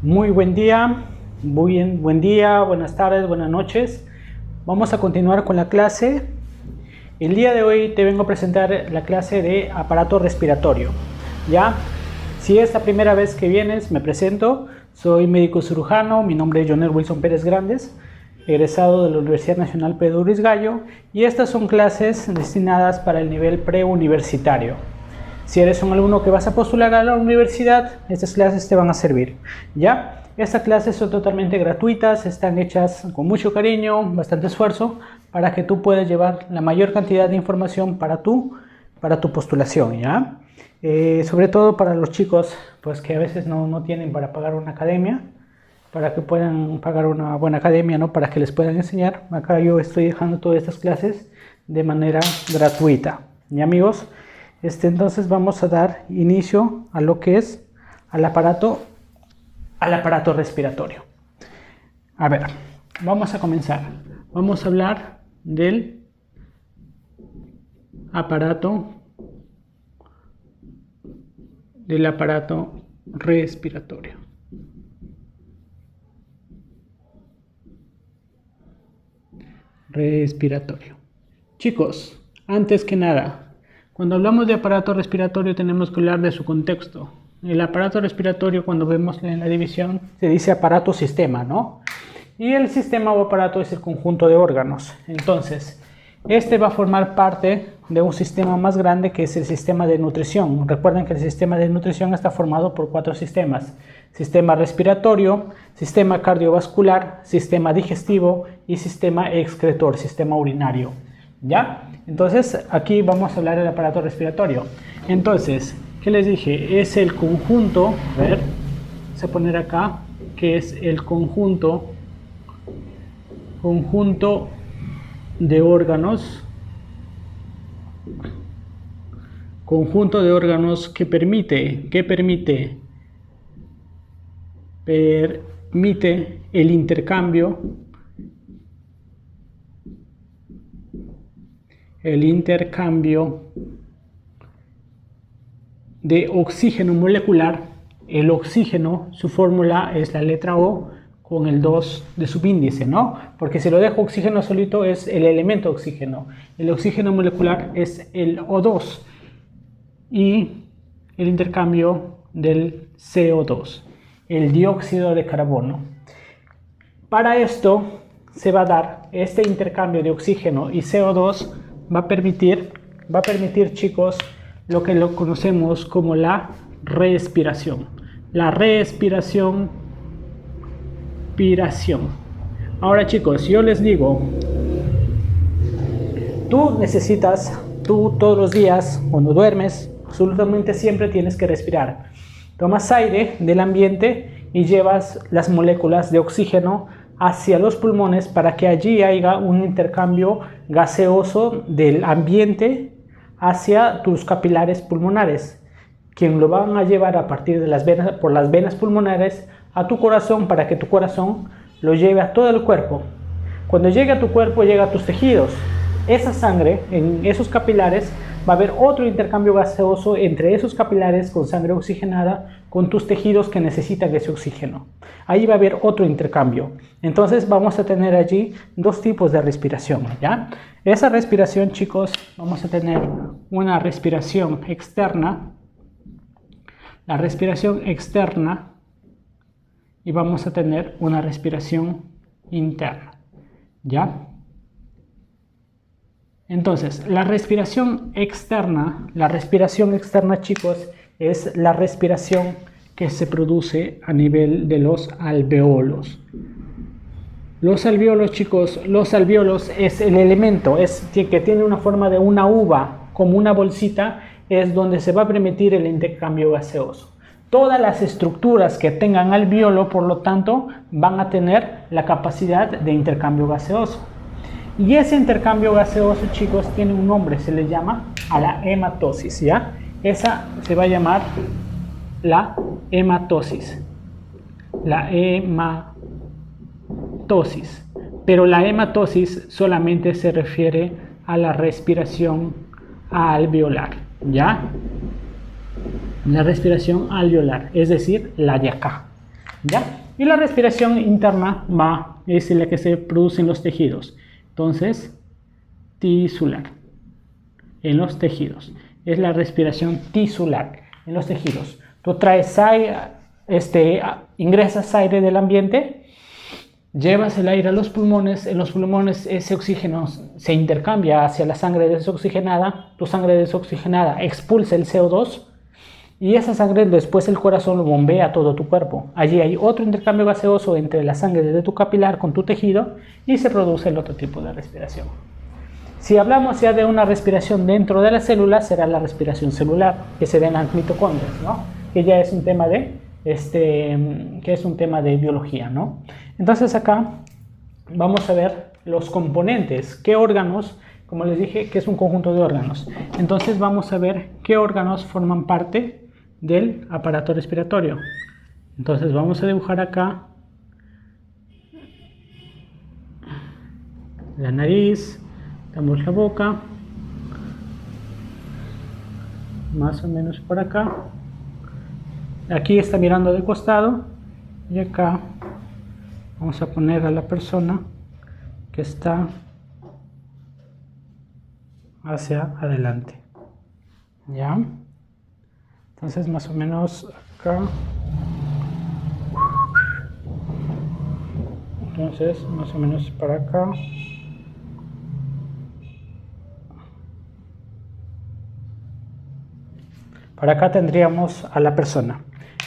Muy buen día, buen día, buenas tardes, buenas noches. Vamos a continuar con la clase. El día de hoy te vengo a presentar la clase de aparato respiratorio. ¿Ya? Si es la primera vez que vienes, me presento. Soy médico cirujano, mi nombre es Jonel Wilson Pérez Grandes, egresado de la Universidad Nacional Pedro Ruiz Gallo, y estas son clases destinadas para el nivel preuniversitario. Si eres un alumno que vas a postular a la universidad, estas clases te van a servir, ¿ya? Estas clases son totalmente gratuitas, están hechas con mucho cariño, bastante esfuerzo, para que tú puedas llevar la mayor cantidad de información para tu postulación, ¿ya? Sobre todo para los chicos pues, que a veces no tienen para pagar una academia, para que puedan pagar una buena academia, ¿no? Para que les puedan enseñar. Acá yo estoy dejando todas estas clases de manera gratuita, ¿ya, amigos? Entonces vamos a dar inicio a lo que es al aparato respiratorio. A ver, vamos a comenzar. Vamos a hablar del aparato respiratorio. Chicos, antes que nada, cuando hablamos de aparato respiratorio tenemos que hablar de su contexto. El aparato respiratorio, cuando vemos en la división, se dice aparato-sistema, ¿no? Y el sistema o aparato es el conjunto de órganos. Entonces, este va a formar parte de un sistema más grande que es el sistema de nutrición. Recuerden que el sistema de nutrición está formado por 4 sistemas. Sistema respiratorio, sistema cardiovascular, sistema digestivo y sistema excretor, sistema urinario. ¿Ya? Entonces, aquí vamos a hablar del aparato respiratorio. Entonces, ¿qué les dije? Es el conjunto, a ver, vamos a poner acá, que es el conjunto de órganos, que permite el intercambio de oxígeno molecular. El oxígeno, su fórmula es la letra O con el 2 de subíndice, ¿no? Porque si lo dejo oxígeno solito es el elemento oxígeno. El oxígeno molecular es el O2 y el intercambio del CO2, el dióxido de carbono. Para esto se va a dar este intercambio de oxígeno y CO2, va a permitir, chicos, lo que lo conocemos como la respiración. La respiración. Ahora, chicos, yo les digo, tú todos los días, cuando duermes, absolutamente siempre tienes que respirar. Tomas aire del ambiente y llevas las moléculas de oxígeno hacia los pulmones para que allí haya un intercambio gaseoso del ambiente hacia tus capilares pulmonares, quien lo van a llevar a partir de las venas, por las venas pulmonares a tu corazón, para que tu corazón lo lleve a todo el cuerpo. Cuando llegue a tu cuerpo, llega a tus tejidos. Esa sangre, en esos capilares, va a haber otro intercambio gaseoso entre esos capilares con sangre oxigenada con tus tejidos que necesitan ese oxígeno. Ahí va a haber otro intercambio. Entonces vamos a tener allí 2 tipos de respiración, ¿ya? Esa respiración, chicos, vamos a tener una respiración externa, la respiración externa, y vamos a tener una respiración interna, ¿ya? Entonces, la respiración externa, chicos, es la respiración que se produce a nivel de los alvéolos. Los alvéolos, chicos, es el elemento, que tiene una forma de una uva, como una bolsita, es donde se va a permitir el intercambio gaseoso. Todas las estructuras que tengan alvéolo, por lo tanto, van a tener la capacidad de intercambio gaseoso. Y ese intercambio gaseoso, chicos, tiene un nombre, se le llama a la hematosis, ¿ya? Esa se va a llamar la hematosis. Pero la hematosis solamente se refiere a la respiración alveolar, ¿ya? La respiración alveolar, es decir, la de acá. ¿Ya? Y la respiración interna es la que se produce en los tejidos. Entonces, tisular. En los tejidos. Es la respiración tisular en los tejidos. Tú traes aire, ingresas aire del ambiente, llevas el aire a los pulmones, en los pulmones ese oxígeno se intercambia hacia la sangre desoxigenada, tu sangre desoxigenada expulsa el CO2 y esa sangre después el corazón lo bombea a todo tu cuerpo. Allí hay otro intercambio gaseoso entre la sangre de tu capilar con tu tejido y se produce el otro tipo de respiración. Si hablamos ya de una respiración dentro de la célula, será la respiración celular, que se da en las mitocondrias, ¿no? Que ya es un tema de biología, ¿no? Entonces acá vamos a ver los componentes, qué órganos, como les dije, que es un conjunto de órganos. Entonces vamos a ver qué órganos forman parte del aparato respiratorio. Entonces vamos a dibujar acá la nariz, damos la boca, más o menos por acá. Aquí está mirando de costado y acá vamos a poner a la persona que está hacia adelante. ¿Ya? Entonces más o menos acá. Entonces más o menos para acá. Para acá tendríamos a la persona.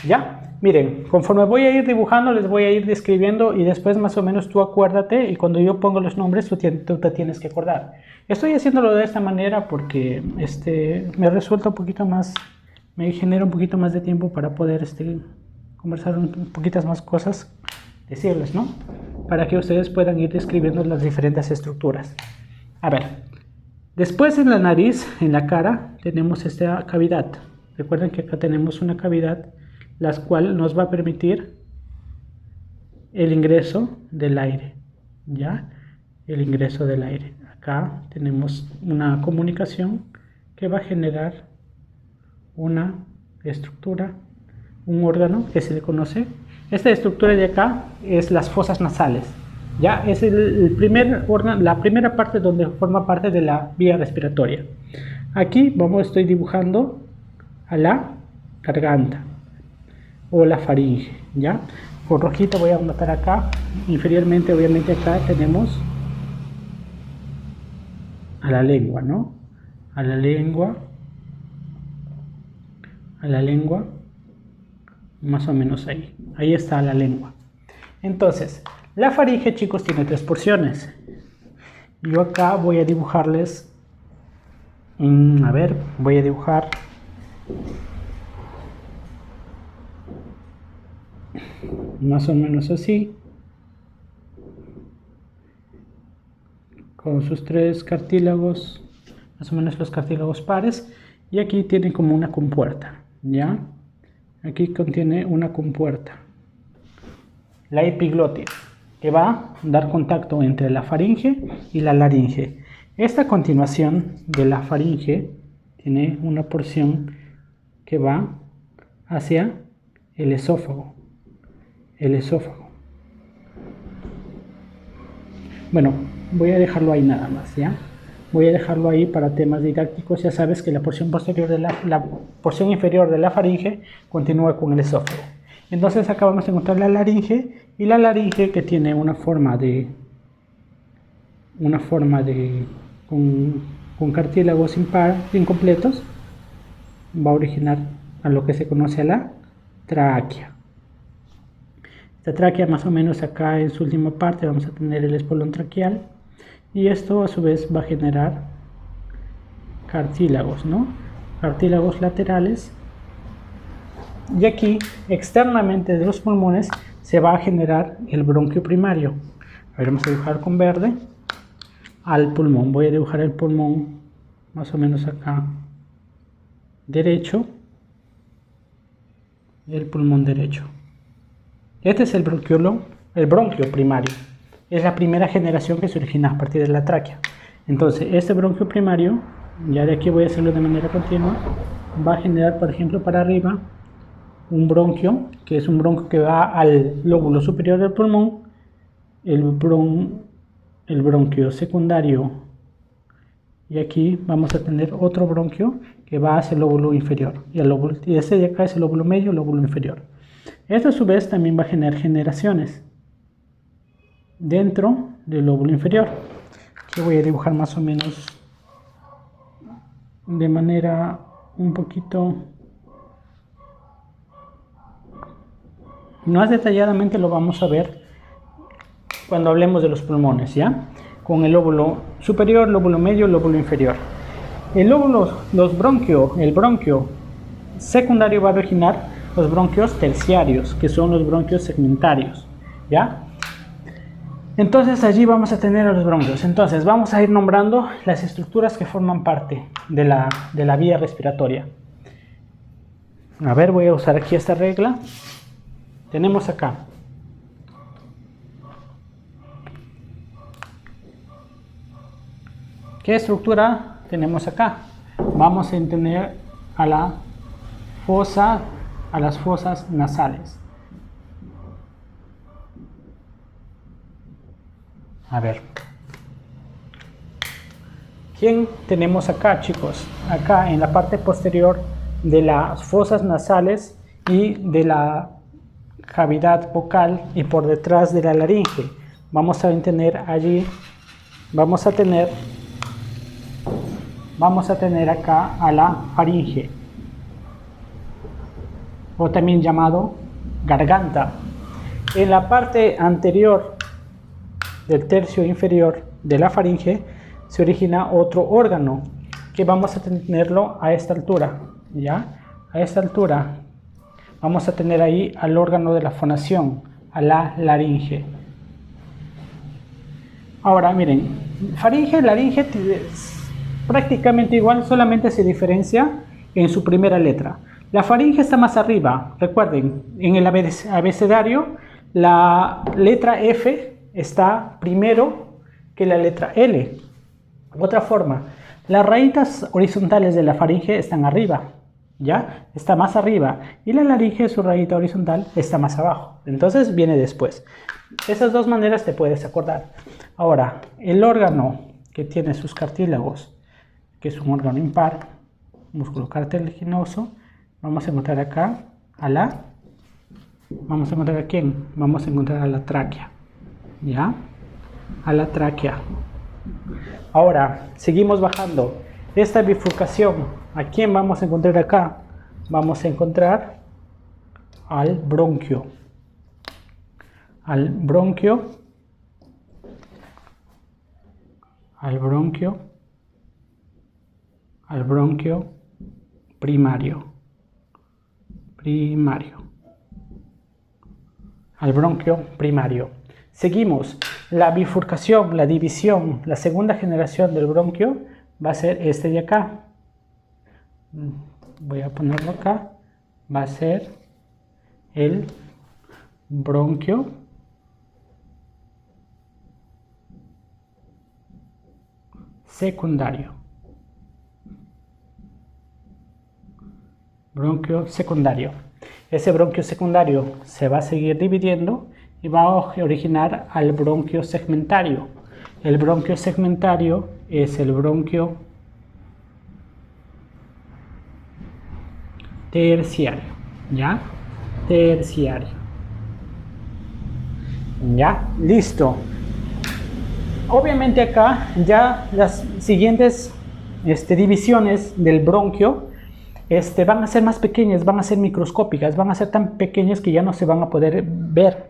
¿Ya? Miren, conforme voy a ir dibujando, les voy a ir describiendo y después más o menos tú acuérdate y cuando yo pongo los nombres tú te tienes que acordar. Estoy haciéndolo de esta manera porque me resulta un poquito más, me genera un poquito más de tiempo para poder conversar un poquitas más cosas, decirles, ¿no? Para que ustedes puedan ir describiendo las diferentes estructuras. A ver, después en la nariz, en la cara, tenemos esta cavidad. Recuerden que acá tenemos una cavidad la cual nos va a permitir el ingreso del aire, ¿ya? El ingreso del aire. Acá tenemos una comunicación que va a generar una estructura, un órgano que se le conoce. Esta estructura de acá es las fosas nasales, ¿ya? Es el primer órgano, la primera parte donde forma parte de la vía respiratoria. Aquí estoy dibujando a la garganta o la faringe, ¿ya? Con rojito voy a anotar acá, inferiormente obviamente acá tenemos a la lengua, ¿no? A la lengua, más o menos ahí está la lengua. Entonces, la faringe, chicos, tiene 3 porciones. Yo acá voy a dibujarles, voy a dibujar más o menos así, con sus 3 cartílagos, más o menos los cartílagos pares, y aquí tiene como una compuerta, ¿ya? Aquí contiene una compuerta, la epiglotis, que va a dar contacto entre la faringe y la laringe. Esta continuación de la faringe tiene una porción que va hacia el esófago. Bueno, voy a dejarlo ahí nada más, ¿ya? Voy a dejarlo ahí para temas didácticos. Ya sabes que la porción posterior la porción inferior de la faringe continúa con el esófago. Entonces acá vamos a encontrar la laringe, y la laringe, que tiene una forma de con cartílagos incompletos, va a originar a lo que se conoce a la tráquea. Esta tráquea, más o menos acá en su última parte, vamos a tener el espolón traqueal, y esto a su vez va a generar cartílagos, ¿no? Cartílagos laterales, y aquí externamente de los pulmones se va a generar el bronquio primario. A ver, vamos a dibujar con verde al pulmón. Voy a dibujar el pulmón más o menos acá derecho, el pulmón derecho. Este es el bronquio primario. Es la primera generación que se origina a partir de la tráquea. Entonces, este bronquio primario, ya de aquí voy a hacerlo de manera continua, va a generar, por ejemplo, para arriba, un bronquio, que es un bronquio que va al lóbulo superior del pulmón, el bronquio secundario, y aquí vamos a tener otro bronquio que va hacia el lóbulo inferior, y este de acá es el lóbulo medio, el lóbulo inferior. Esto a su vez también va a generar generaciones dentro del lóbulo inferior. Aquí voy a dibujar más o menos de manera un poquito más detalladamente, lo vamos a ver cuando hablemos de los pulmones, ¿ya? Con el lóbulo superior, lóbulo medio, lóbulo inferior. El bronquio secundario va a originar los bronquios terciarios, que son los bronquios segmentarios, ¿ya? Entonces allí vamos a tener a los bronquios. Entonces vamos a ir nombrando las estructuras que forman parte de la vía respiratoria. A ver, voy a usar aquí esta regla. Tenemos acá ¿qué estructura tenemos acá? Vamos a tener a las fosas nasales. A ver, ¿quién tenemos acá, chicos? Acá en la parte posterior de las fosas nasales y de la cavidad vocal y por detrás de la laringe. Vamos a tener allí, vamos a tener acá a la faringe, o también llamado garganta. En la parte anterior del tercio inferior de la faringe se origina otro órgano que vamos a tenerlo a esta altura, ¿ya? A esta altura vamos a tener ahí al órgano de la fonación, a la laringe. Ahora miren, faringe, laringe prácticamente igual, solamente se diferencia en su primera letra. La faringe está más arriba. Recuerden, en el abecedario la letra F está primero que la letra L. Otra forma, las rayitas horizontales de la faringe están arriba, ¿ya? Está más arriba, y la laringe, su rayita horizontal, está más abajo. Entonces viene después. Esas dos maneras te puedes acordar. Ahora, el órgano que tiene sus cartílagos, que es un órgano impar, músculo cartilaginoso, vamos a encontrar acá vamos a encontrar a quién, vamos a encontrar a la tráquea, ¿ya? A la tráquea. Ahora, seguimos bajando. Esta bifurcación, ¿a quién vamos a encontrar acá? Vamos a encontrar al bronquio. Al bronquio primario. Al bronquio primario. Seguimos. La bifurcación, la división, la segunda generación del bronquio va a ser este de acá. Voy a ponerlo acá. Va a ser el bronquio secundario. Bronquio secundario. Ese bronquio secundario se va a seguir dividiendo y va a originar al bronquio segmentario. El bronquio segmentario es el bronquio terciario, ¿ya? Terciario. ¿Ya? Listo. Obviamente acá ya las siguientes divisiones del bronquio van a ser más pequeñas, van a ser microscópicas, van a ser tan pequeñas que ya no se van a poder ver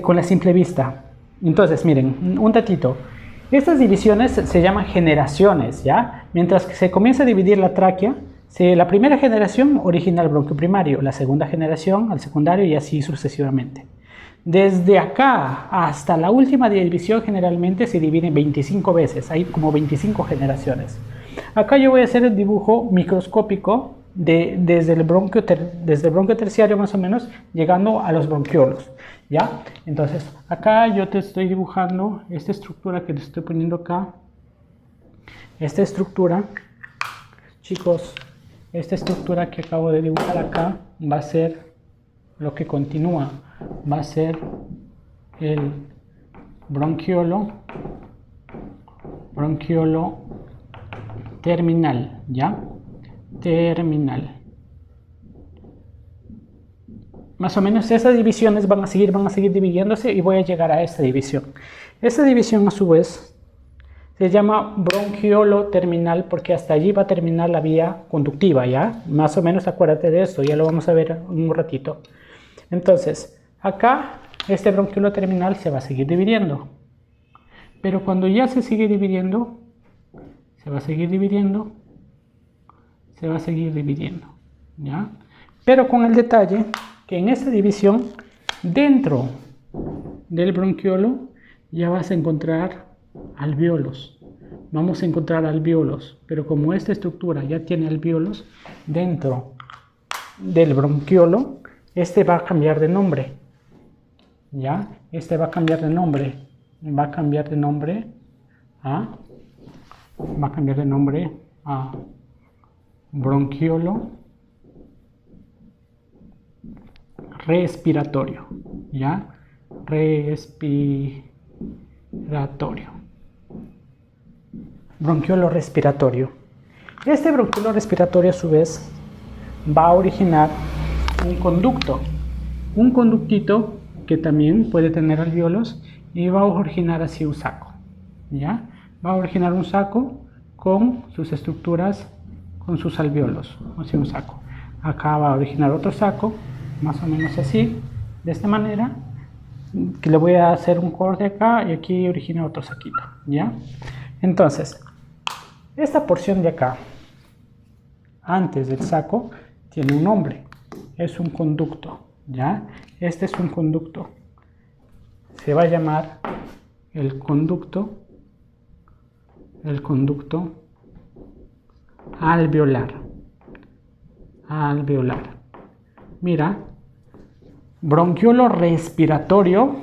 con la simple vista. Entonces, miren, un datito. Estas divisiones se llaman generaciones, ¿ya? Mientras que se comienza a dividir la tráquea, la primera generación origina el bronquio primario, la segunda generación al secundario y así sucesivamente. Desde acá hasta la última división generalmente se divide 25 veces, hay como 25 generaciones. Acá yo voy a hacer el dibujo microscópico desde el bronquio terciario más o menos, llegando a los bronquiolos, ¿ya? Entonces, acá yo te estoy dibujando esta estructura que te estoy poniendo acá. Esta estructura, chicos, esta estructura que acabo de dibujar acá va a ser lo que continúa, va a ser el bronquiolo terminal, ¿ya? Terminal. Más o menos esas divisiones van a seguir dividiéndose y voy a llegar a esta división. Esta división a su vez se llama bronquiolo terminal porque hasta allí va a terminar la vía conductiva, ¿ya? Más o menos acuérdate de esto, ya lo vamos a ver en un ratito. Entonces, acá este bronquiolo terminal se va a seguir dividiendo. Pero cuando ya se sigue dividiendo, se va a seguir dividiendo, ¿ya? Pero con el detalle que en esta división, dentro del bronquiolo, ya vas a encontrar alvéolos. Vamos a encontrar alvéolos, pero como esta estructura ya tiene alvéolos, dentro del bronquiolo, este va a cambiar de nombre. ¿Ya? Este va a cambiar de nombre. Va a cambiar de nombre a bronquiolo respiratorio, ¿ya? Respiratorio. Bronquiolo respiratorio. Este bronquiolo respiratorio a su vez va a originar un conductito que también puede tener alvéolos y va a originar así un saco, ¿ya? Va a originar un saco con sus estructuras, con sus alvéolos, así un saco. Acá va a originar otro saco, más o menos así, de esta manera, que le voy a hacer un corte acá y aquí origina otro saquito, ¿ya? Entonces, esta porción de acá, antes del saco, tiene un nombre, es un conducto, ¿ya? Este es un conducto, se va a llamar el conducto alveolar. Mira, bronquiolo respiratorio,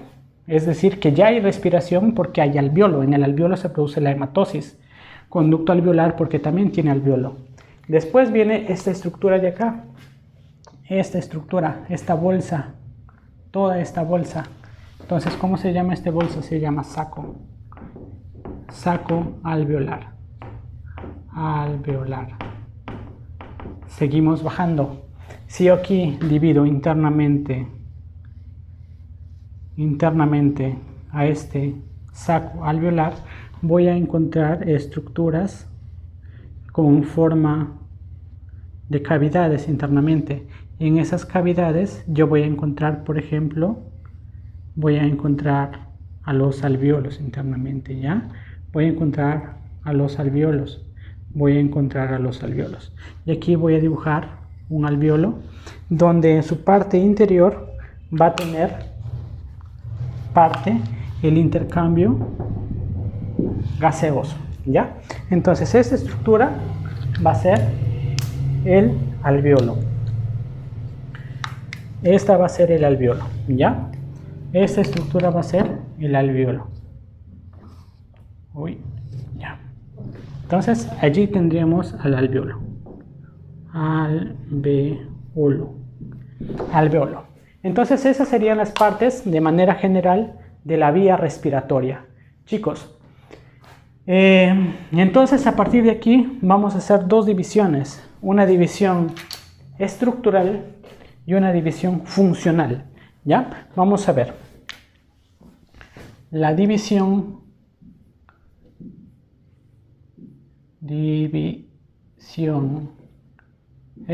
es decir, que ya hay respiración porque hay alvéolo. En el alvéolo se produce la hematosis. Conducto alveolar porque también tiene alvéolo. Después viene esta estructura de acá. Esta estructura, esta bolsa, toda esta bolsa. Entonces, ¿cómo se llama esta bolsa? Se llama saco. Saco alveolar. Seguimos bajando. Si yo aquí divido internamente a este saco alveolar, voy a encontrar estructuras con forma de cavidades internamente. En esas cavidades yo voy a encontrar, por ejemplo, a los alvéolos internamente, ¿ya? Voy a encontrar a los alvéolos. Y aquí voy a dibujar un alvéolo donde en su parte interior va a tener el intercambio gaseoso, ¿ya? Entonces esta estructura va a ser el alvéolo. Esta va a ser el alvéolo, ¿ya? Esta estructura va a ser el alvéolo. Ya. Entonces allí tendríamos al alvéolo. Alvéolo. Entonces esas serían las partes de manera general de la vía respiratoria. Chicos, entonces a partir de aquí vamos a hacer dos divisiones. Una división estructural y una división funcional. ¿Ya? Vamos a ver. La división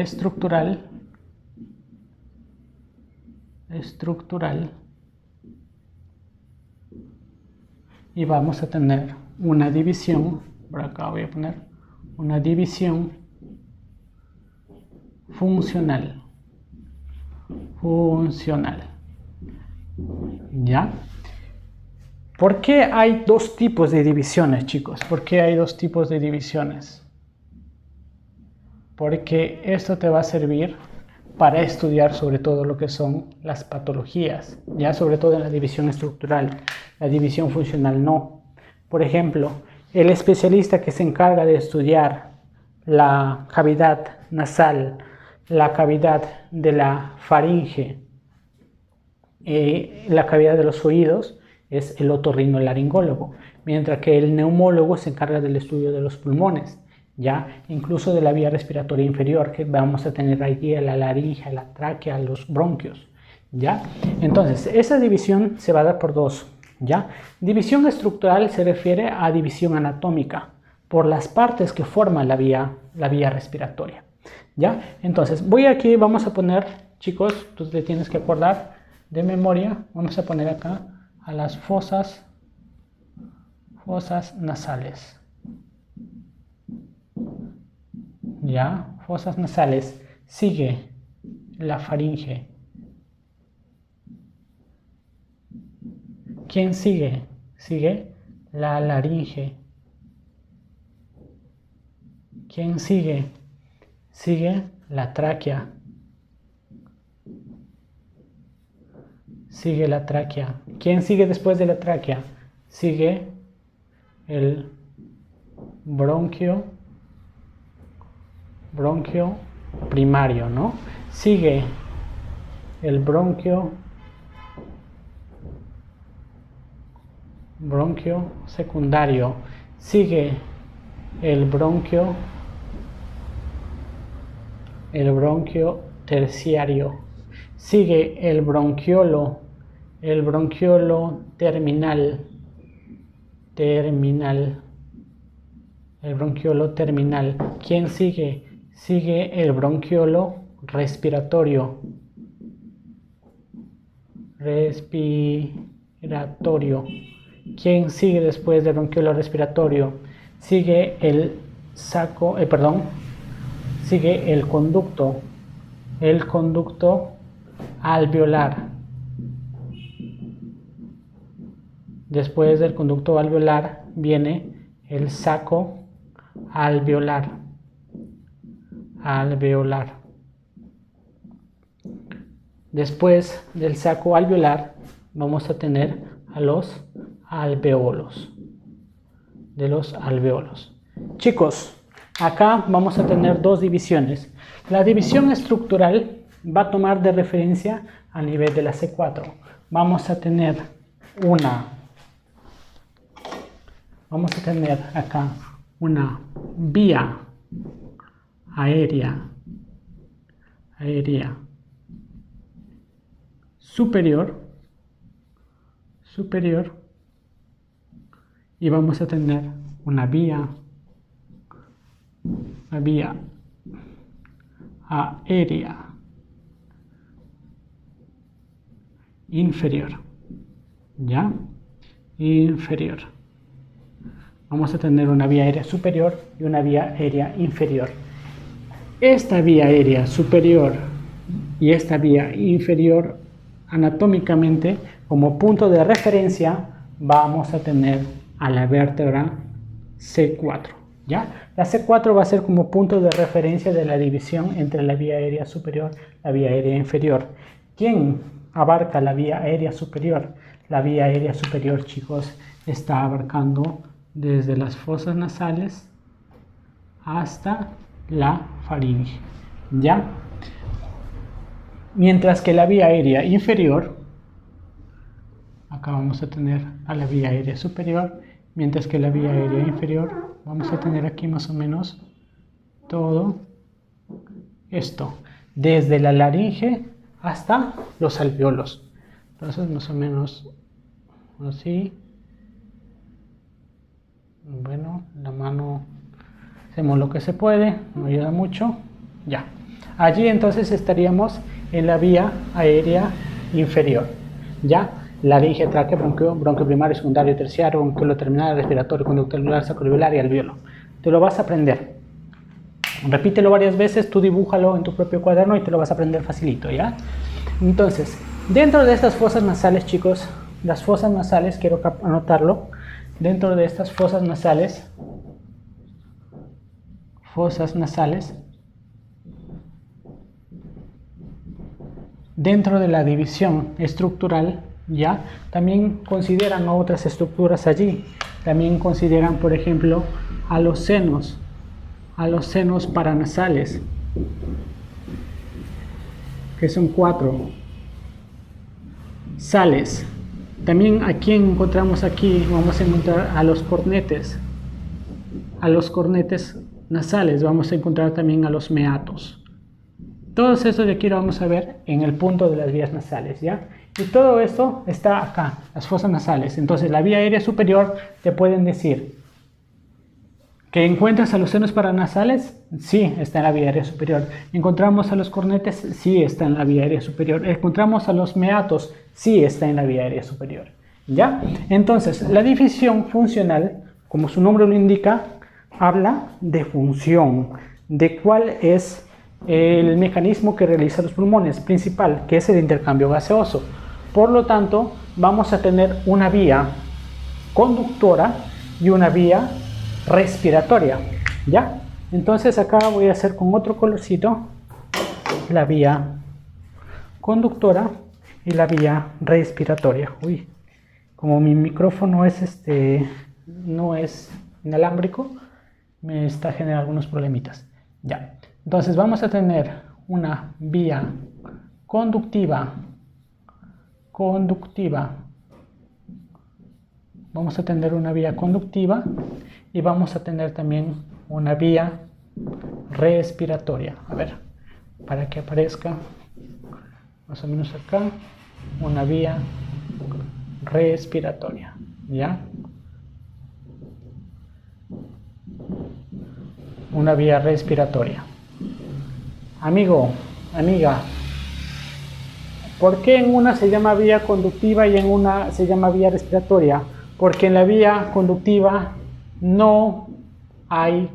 estructural y vamos a tener una división, por acá voy a poner una división funcional. ¿Ya? ¿Por qué hay dos tipos de divisiones, chicos? ¿Por qué hay dos tipos de divisiones? Porque esto te va a servir para estudiar sobre todo lo que son las patologías, ya sobre todo en la división estructural, la división funcional no. Por ejemplo, el especialista que se encarga de estudiar la cavidad nasal, la cavidad de la faringe, la cavidad de los oídos es el otorrinolaringólogo, mientras que el neumólogo se encarga del estudio de los pulmones, ya incluso de la vía respiratoria inferior, que vamos a tener allí a la laringe, a la tráquea, a los bronquios, ya. Entonces, esa división se va a dar por dos, ya. División estructural se refiere a división anatómica, por las partes que forman la vía respiratoria, ya. Entonces, vamos a poner, chicos, tú te tienes que acordar de memoria, vamos a poner acá a las fosas nasales, ya, fosas nasales, sigue la faringe. ¿Quién sigue? Sigue la laringe. ¿Quién sigue? Sigue la tráquea. Sigue la tráquea. ¿Quién sigue después de la tráquea? Sigue el bronquio primario, ¿no? Sigue el bronquio secundario. Sigue el bronquio terciario. Sigue el bronquiolo terminal. El bronquiolo terminal. ¿Quién sigue? Sigue el bronquiolo respiratorio. ¿Quién sigue después del bronquiolo respiratorio? Sigue el sigue el conducto alveolar. Después del conducto alveolar viene el saco alveolar. Después del saco alveolar vamos a tener a los alveolos. Chicos, acá vamos a tener dos divisiones. La división estructural va a tomar de referencia a nivel de la C4. Vamos a tener acá una vía aérea superior y vamos a tener una vía aérea inferior, ¿ya? Inferior. Vamos a tener una vía aérea superior y una vía aérea inferior. Esta vía aérea superior y esta vía inferior, anatómicamente, como punto de referencia, vamos a tener a la vértebra C4, ¿ya? La C4 va a ser como punto de referencia de la división entre la vía aérea superior y la vía aérea inferior. ¿Quién abarca la vía aérea superior? La vía aérea superior, chicos, está abarcando desde las fosas nasales hasta la faringe, ¿ya? Mientras que la vía aérea inferior, acá vamos a tener a la vía aérea superior, mientras que la vía aérea inferior vamos a tener aquí más o menos todo esto, desde la laringe hasta los alveolos. Entonces más o menos así. Bueno, la mano hacemos lo que se puede, no ayuda mucho. Ya, allí entonces estaríamos en la vía aérea inferior, ya. Laringe, tráquea, bronquio primario, secundario, terciario, bronquiolo terminal, respiratorio, conducto alveolar, saco alveolar y alveolo. Te lo vas a aprender. Repítelo varias veces, tú dibújalo en tu propio cuaderno y te lo vas a aprender facilito, ¿ya? Entonces, dentro de estas fosas nasales, chicos, las fosas nasales, quiero anotarlo, dentro de estas fosas nasales, dentro de la división estructural, ya, también consideran otras estructuras allí. También consideran, por ejemplo, a los senos a los senos paranasales, que son 4. Sales. También aquí encontramos, aquí vamos a encontrar a los cornetes. A los cornetes nasales vamos a encontrar también a los meatos. Todos estos de aquí lo vamos a ver en el punto de las vías nasales, ¿ya? Y todo esto está acá, las fosas nasales. Entonces la vía aérea superior te pueden decir que encuentras a los senos paranasales, sí, está en la vía aérea superior. Encontramos a los cornetes, sí, está en la vía aérea superior. Encontramos a los meatos, sí, está en la vía aérea superior. ¿Ya? Entonces, la división funcional, como su nombre lo indica, habla de función, de cuál es el mecanismo que realiza los pulmones principal, que es el intercambio gaseoso. Por lo tanto, vamos a tener una vía conductora y una vía respiratoria, ¿ya? Entonces acá voy a hacer con otro colorcito la vía conductora y la vía respiratoria. Uy, como mi micrófono es no es inalámbrico, me está generando algunos problemitas. Ya, entonces vamos a tener una vía conductiva. Vamos a tener una vía conductiva y vamos a tener también una vía respiratoria. A ver, para que aparezca más o menos acá, una vía respiratoria, ¿ya? Una vía respiratoria. Amigo, amiga, ¿por qué en una se llama vía conductiva y en una se llama vía respiratoria? Porque en la vía conductiva no hay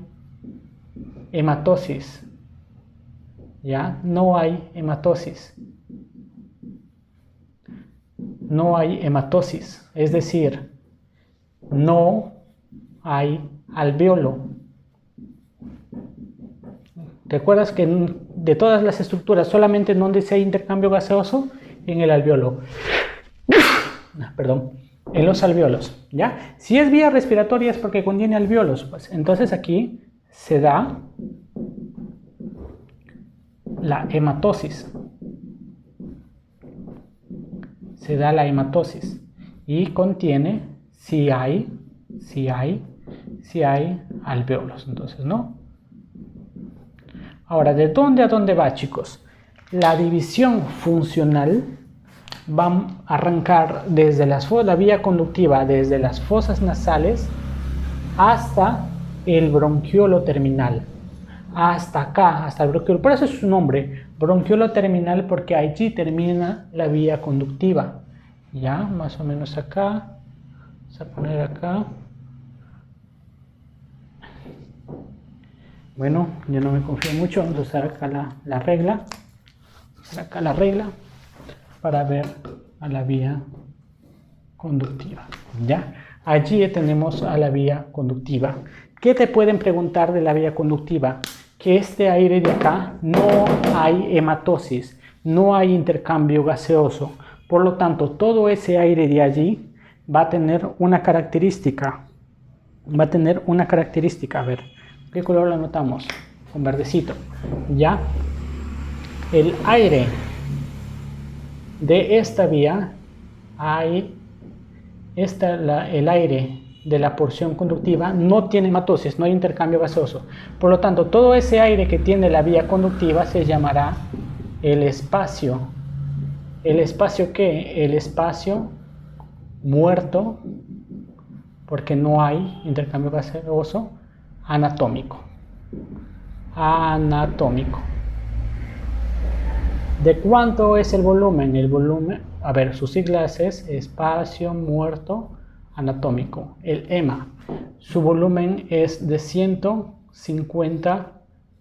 hematosis, ¿ya? No hay hematosis. No hay hematosis, es decir, no hay alvéolo. ¿Recuerdas que de todas las estructuras solamente en donde se hay intercambio gaseoso? En el alvéolo. Perdón. En los alvéolos, ¿ya? Si es vía respiratoria es porque contiene alvéolos, pues entonces aquí se da la hematosis. Se da la hematosis y contiene si hay alvéolos, entonces no. Ahora, ¿de dónde a dónde va, chicos? La división funcional va a arrancar desde la vía conductiva, desde las fosas nasales hasta el bronquiolo terminal. Hasta acá, hasta el bronquiolo. Por eso es su nombre, bronquiolo terminal, porque allí termina la vía conductiva. Ya, más o menos acá. Vamos a poner acá. Bueno, yo no me confío mucho. Vamos a usar acá la regla. Acá la regla para ver a la vía conductiva. ¿Ya? Allí tenemos a la vía conductiva. ¿Qué te pueden preguntar de la vía conductiva? Que este aire de acá no hay hematosis, no hay intercambio gaseoso. Por lo tanto, todo ese aire de allí va a tener una característica. Va a tener una característica. A ver, ¿qué color lo anotamos? Con verdecito. ¿Ya? El aire de esta vía, el aire de la porción conductiva no tiene hematosis, no hay intercambio gaseoso. Por lo tanto, todo ese aire que tiene la vía conductiva se llamará el espacio. ¿El espacio qué? El espacio muerto, porque no hay intercambio gaseoso, anatómico. Anatómico. ¿De cuánto es el volumen? El volumen, a ver, sus siglas es espacio muerto anatómico, el EMA. Su volumen es de 150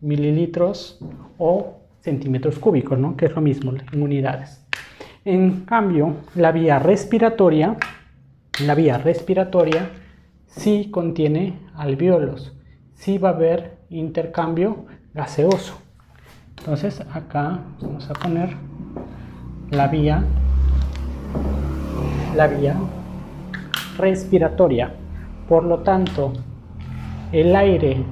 mililitros o centímetros cúbicos, ¿no? Que es lo mismo en unidades. En cambio, la vía respiratoria sí contiene alvéolos, sí va a haber intercambio gaseoso. Entonces acá vamos a poner la vía respiratoria. Por lo tanto, el aire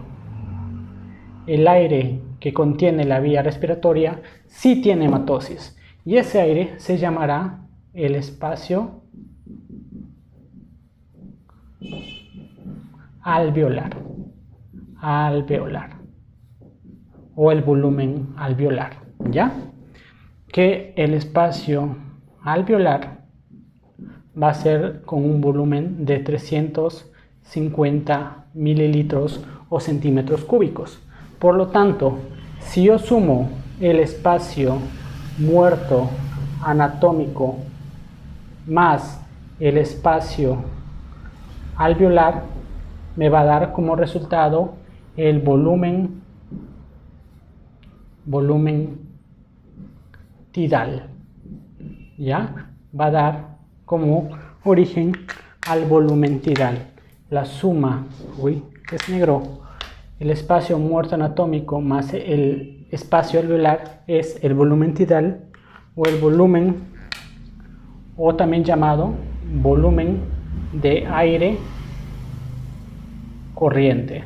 el aire que contiene la vía respiratoria sí tiene hematosis, y ese aire se llamará el espacio alveolar, o el volumen alveolar, ¿ya? Que el espacio alveolar va a ser con un volumen de 350 mililitros o centímetros cúbicos. Por lo tanto, si yo sumo el espacio muerto anatómico más el espacio alveolar, me va a dar como resultado el volumen tidal, ¿ya? Va a dar como origen al volumen tidal. La suma, es negro, el espacio muerto anatómico más el espacio alveolar es el volumen tidal, o el volumen, o también llamado volumen de aire corriente,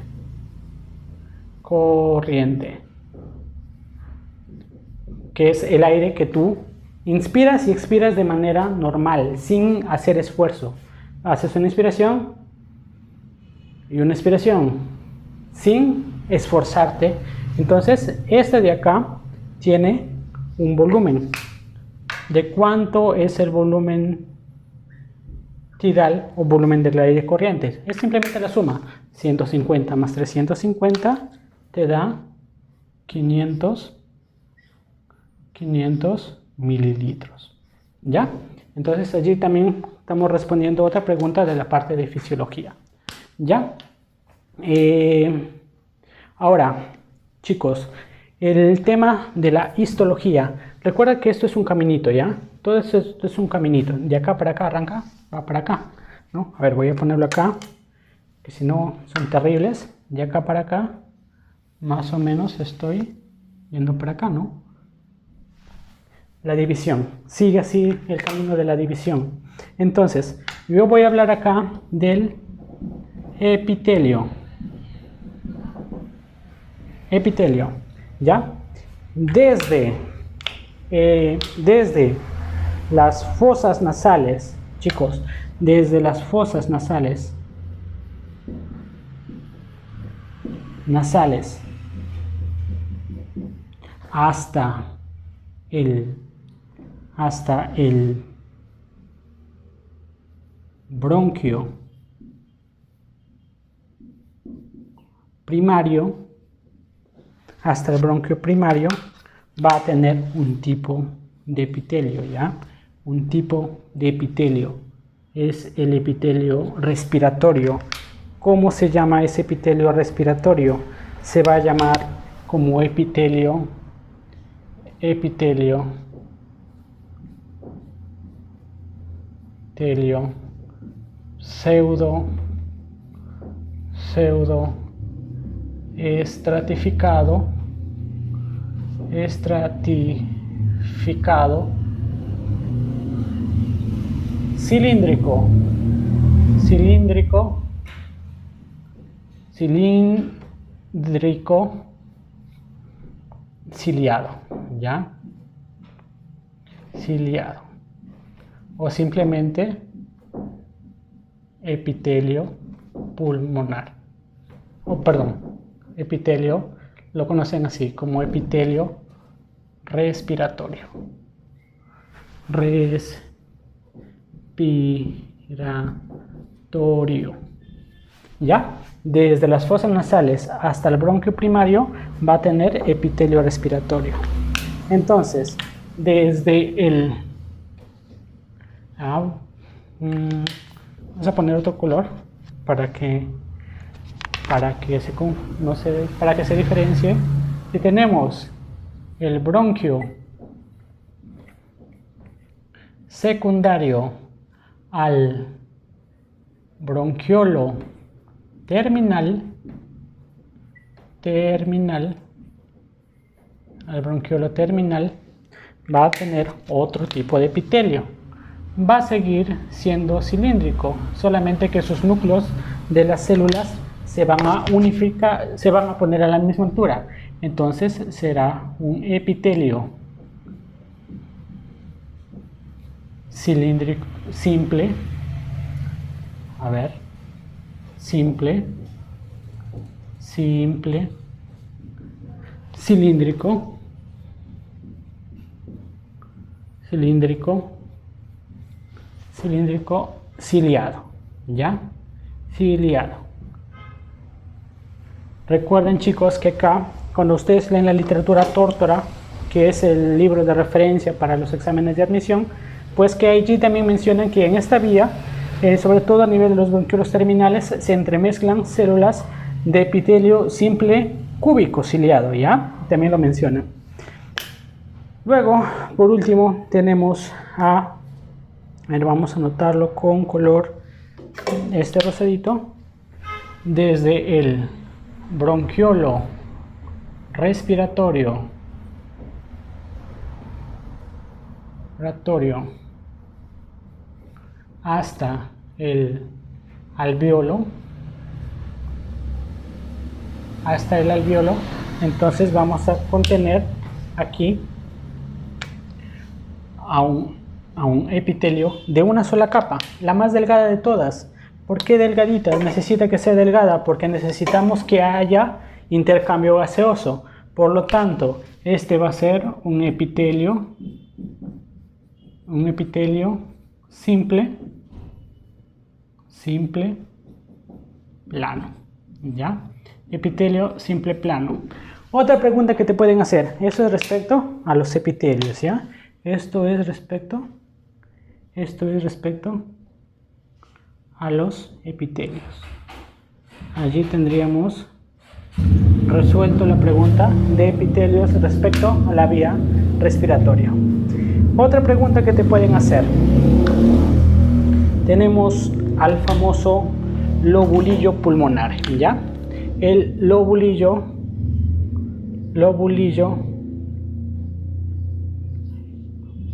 que es el aire que tú inspiras y expiras de manera normal, sin hacer esfuerzo. Haces una inspiración y una expiración sin esforzarte. Entonces, este de acá tiene un volumen. ¿De cuánto es el volumen tidal o volumen del aire corriente? Es simplemente la suma. 150 más 350 te da 500 mililitros, ¿ya? Entonces allí también estamos respondiendo otra pregunta de la parte de fisiología, ¿ya? Ahora, chicos, el tema de la histología. Recuerda que esto es un caminito, ¿ya? Todo esto es un caminito. De acá para acá arranca, va para acá, ¿no? A ver, voy a ponerlo acá, que si no son terribles. De acá para acá, más o menos estoy yendo para acá, ¿no? La división. Sigue así el camino de la división. Entonces, yo voy a hablar acá del epitelio. Epitelio, ¿ya? Desde las fosas nasales, chicos, desde las fosas nasales hasta el bronquio primario, va a tener un tipo de epitelio, ¿ya? Un tipo de epitelio es el epitelio respiratorio. ¿Cómo se llama ese epitelio respiratorio? Se va a llamar como epitelio pseudo estratificado cilíndrico ciliado, ¿ya? Ciliado, o simplemente epitelio pulmonar, epitelio, lo conocen así como epitelio respiratorio. ¿Ya? Desde las fosas nasales hasta el bronquio primario va a tener epitelio respiratorio. Entonces, desde el... vamos a poner otro color para que se diferencie. Si tenemos el bronquio secundario al bronquiolo terminal, va a tener otro tipo de epitelio. Va a seguir siendo cilíndrico, solamente que sus núcleos de las células se van a unificar, se van a poner a la misma altura. Entonces será un epitelio cilíndrico simple. A ver, simple, cilíndrico, ciliado, ¿ya? Ciliado. Recuerden, chicos, que acá, cuando ustedes leen la literatura tórtora, que es el libro de referencia para los exámenes de admisión, pues que allí también mencionan que en esta vía, sobre todo a nivel de los bronquiolos terminales, se entremezclan células de epitelio simple cúbico ciliado, ¿ya? También lo mencionan. Luego, por último, tenemos a ver, vamos a anotarlo con color este rosadito. Desde el bronquiolo respiratorio hasta el alvéolo, entonces vamos a contener aquí a un epitelio de una sola capa, la más delgada de todas. ¿Por qué delgadita? Necesita que sea delgada porque necesitamos que haya intercambio gaseoso. Por lo tanto, este va a ser un epitelio simple plano, ¿ya? Epitelio simple plano. Otra pregunta que te pueden hacer, eso es respecto a los epitelios, ¿ya? Esto es respecto a los epitelios. Allí tendríamos resuelto la pregunta de epitelios respecto a la vía respiratoria. Otra pregunta que te pueden hacer. Tenemos al famoso lobulillo pulmonar, ¿ya? El lobulillo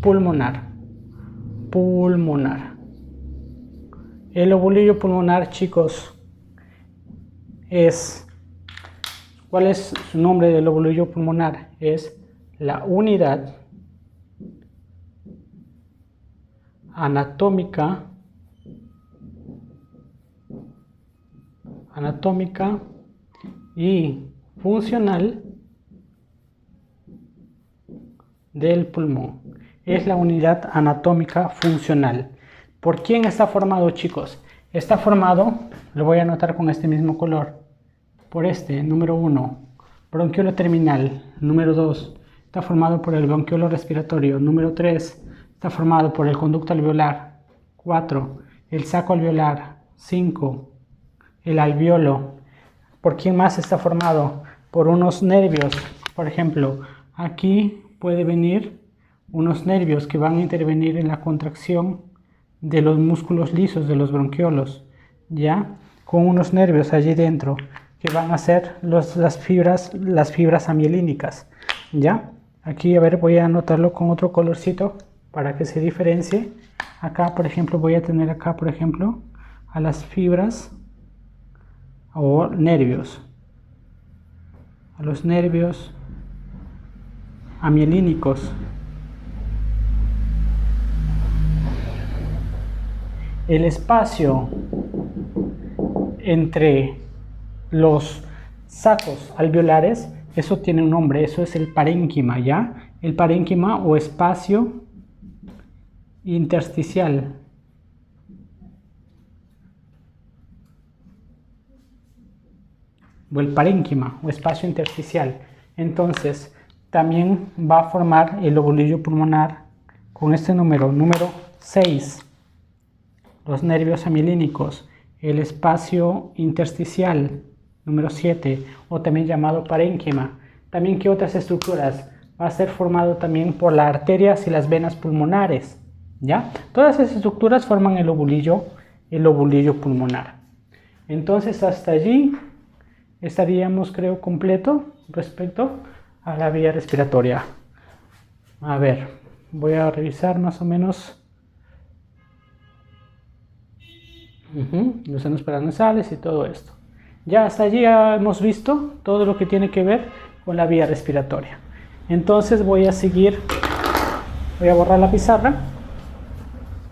pulmonar. El lobulillo pulmonar, chicos, ¿cuál es su nombre del lobulillo pulmonar? Es la unidad anatómica y funcional del pulmón. Es la unidad anatómica funcional. ¿Por quién está formado, chicos? Está formado, lo voy a anotar con este mismo color, por este, número 1, bronquiolo terminal. Número 2, está formado por el bronquiolo respiratorio. Número 3, está formado por el conducto alveolar. 4, el saco alveolar. 5, el alveolo. ¿Por quién más está formado? Por unos nervios. Por ejemplo, aquí puede venir unos nervios que van a intervenir en la contracción de los músculos lisos de los bronquiolos, ya con unos nervios allí dentro que van a ser las fibras amielínicas, ya. Aquí, a ver, voy a anotarlo con otro colorcito para que se diferencie. Acá, por ejemplo, voy a tener acá, por ejemplo, a las fibras o nervios, a los nervios amielínicos. El espacio entre los sacos alveolares, eso tiene un nombre, eso es el parénquima, ¿ya? El parénquima o espacio intersticial. O el parénquima o espacio intersticial. Entonces, también va a formar el lobulillo pulmonar con este número 6. Los nervios amielínicos, el espacio intersticial, número 7, o también llamado parénquima. También, ¿qué otras estructuras? Va a ser formado también por las arterias y las venas pulmonares, ¿ya? Todas esas estructuras forman el lobulillo pulmonar. Entonces, hasta allí estaríamos, creo, completo respecto a la vía respiratoria. A ver, voy a revisar más o menos. Los senos paranasales y todo esto. Ya hasta allí ya hemos visto todo lo que tiene que ver con la vía respiratoria. Entonces voy a seguir, voy a borrar la pizarra.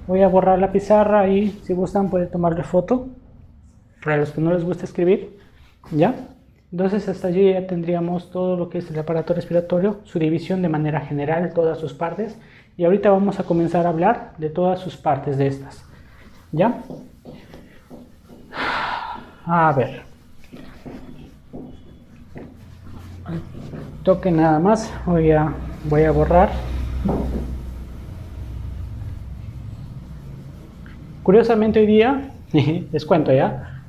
Voy a borrar la pizarra y si gustan pueden tomarle foto. Para los que no les gusta escribir, ¿ya? Entonces hasta allí ya tendríamos todo lo que es el aparato respiratorio, su división de manera general, todas sus partes. Y ahorita vamos a comenzar a hablar de todas sus partes de estas, ¿ya? A ver. Toque nada más, voy a borrar. Curiosamente hoy día, les cuento ya,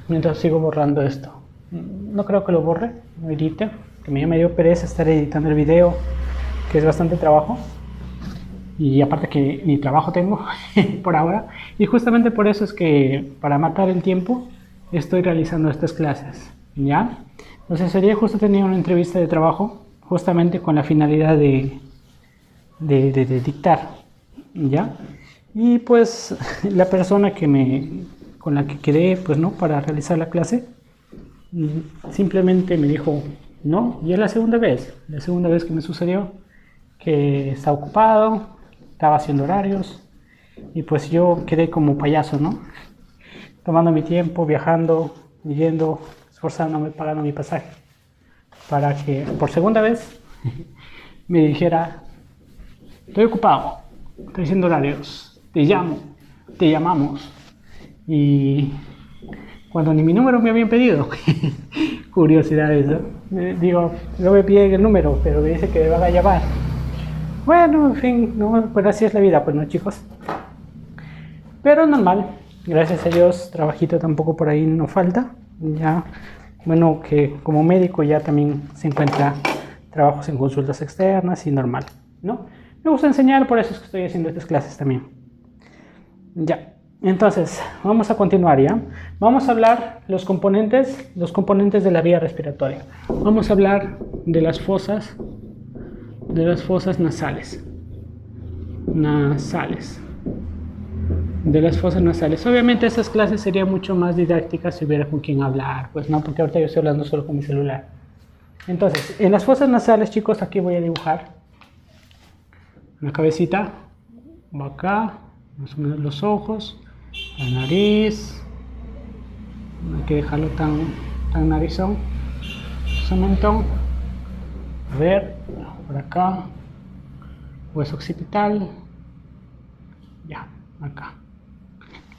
mientras sigo borrando esto. No creo que lo borre, no edite, que me dio pereza estar editando el video, que es bastante trabajo. Y aparte que ni trabajo tengo por ahora. Y justamente por eso es que para matar el tiempo estoy realizando estas clases, ¿ya? Entonces sería justo tener una entrevista de trabajo justamente con la finalidad de dictar, ¿ya? Y pues la persona con la que quedé, pues no, para realizar la clase, simplemente me dijo no. Y es la segunda vez que me sucedió, que está ocupado, estaba haciendo horarios, y pues yo quedé como payaso, ¿no? Tomando mi tiempo, viajando, yendo, esforzándome, pagando mi pasaje, para que por segunda vez me dijera: estoy ocupado, estoy haciendo horarios, te llamo, te llamamos. Y cuando ni mi número me habían pedido. Curiosidades, ¿no? Digo, no me piden el número, pero me dice que me van a llamar. Bueno, en fin, no, pues así es la vida, pues no, chicos. Pero normal, gracias a Dios, trabajito tampoco por ahí no falta. Ya, bueno, que como médico ya también se encuentra trabajos en consultas externas y normal, ¿no? Me gusta enseñar, por eso es que estoy haciendo estas clases también. Ya, entonces, vamos a continuar, ¿ya? Vamos a hablar los componentes de la vía respiratoria. Vamos a hablar de las fosas nasales. De las fosas nasales. Obviamente estas clases serían mucho más didácticas si hubiera con quien hablar, pues no, porque ahorita yo estoy hablando solo con mi celular. Entonces, en las fosas nasales, chicos, aquí voy a dibujar una cabecita, acá, más o menos los ojos, la nariz, no hay que dejarlo tan narizón, un montón. A ver, por acá, hueso occipital, ya, acá,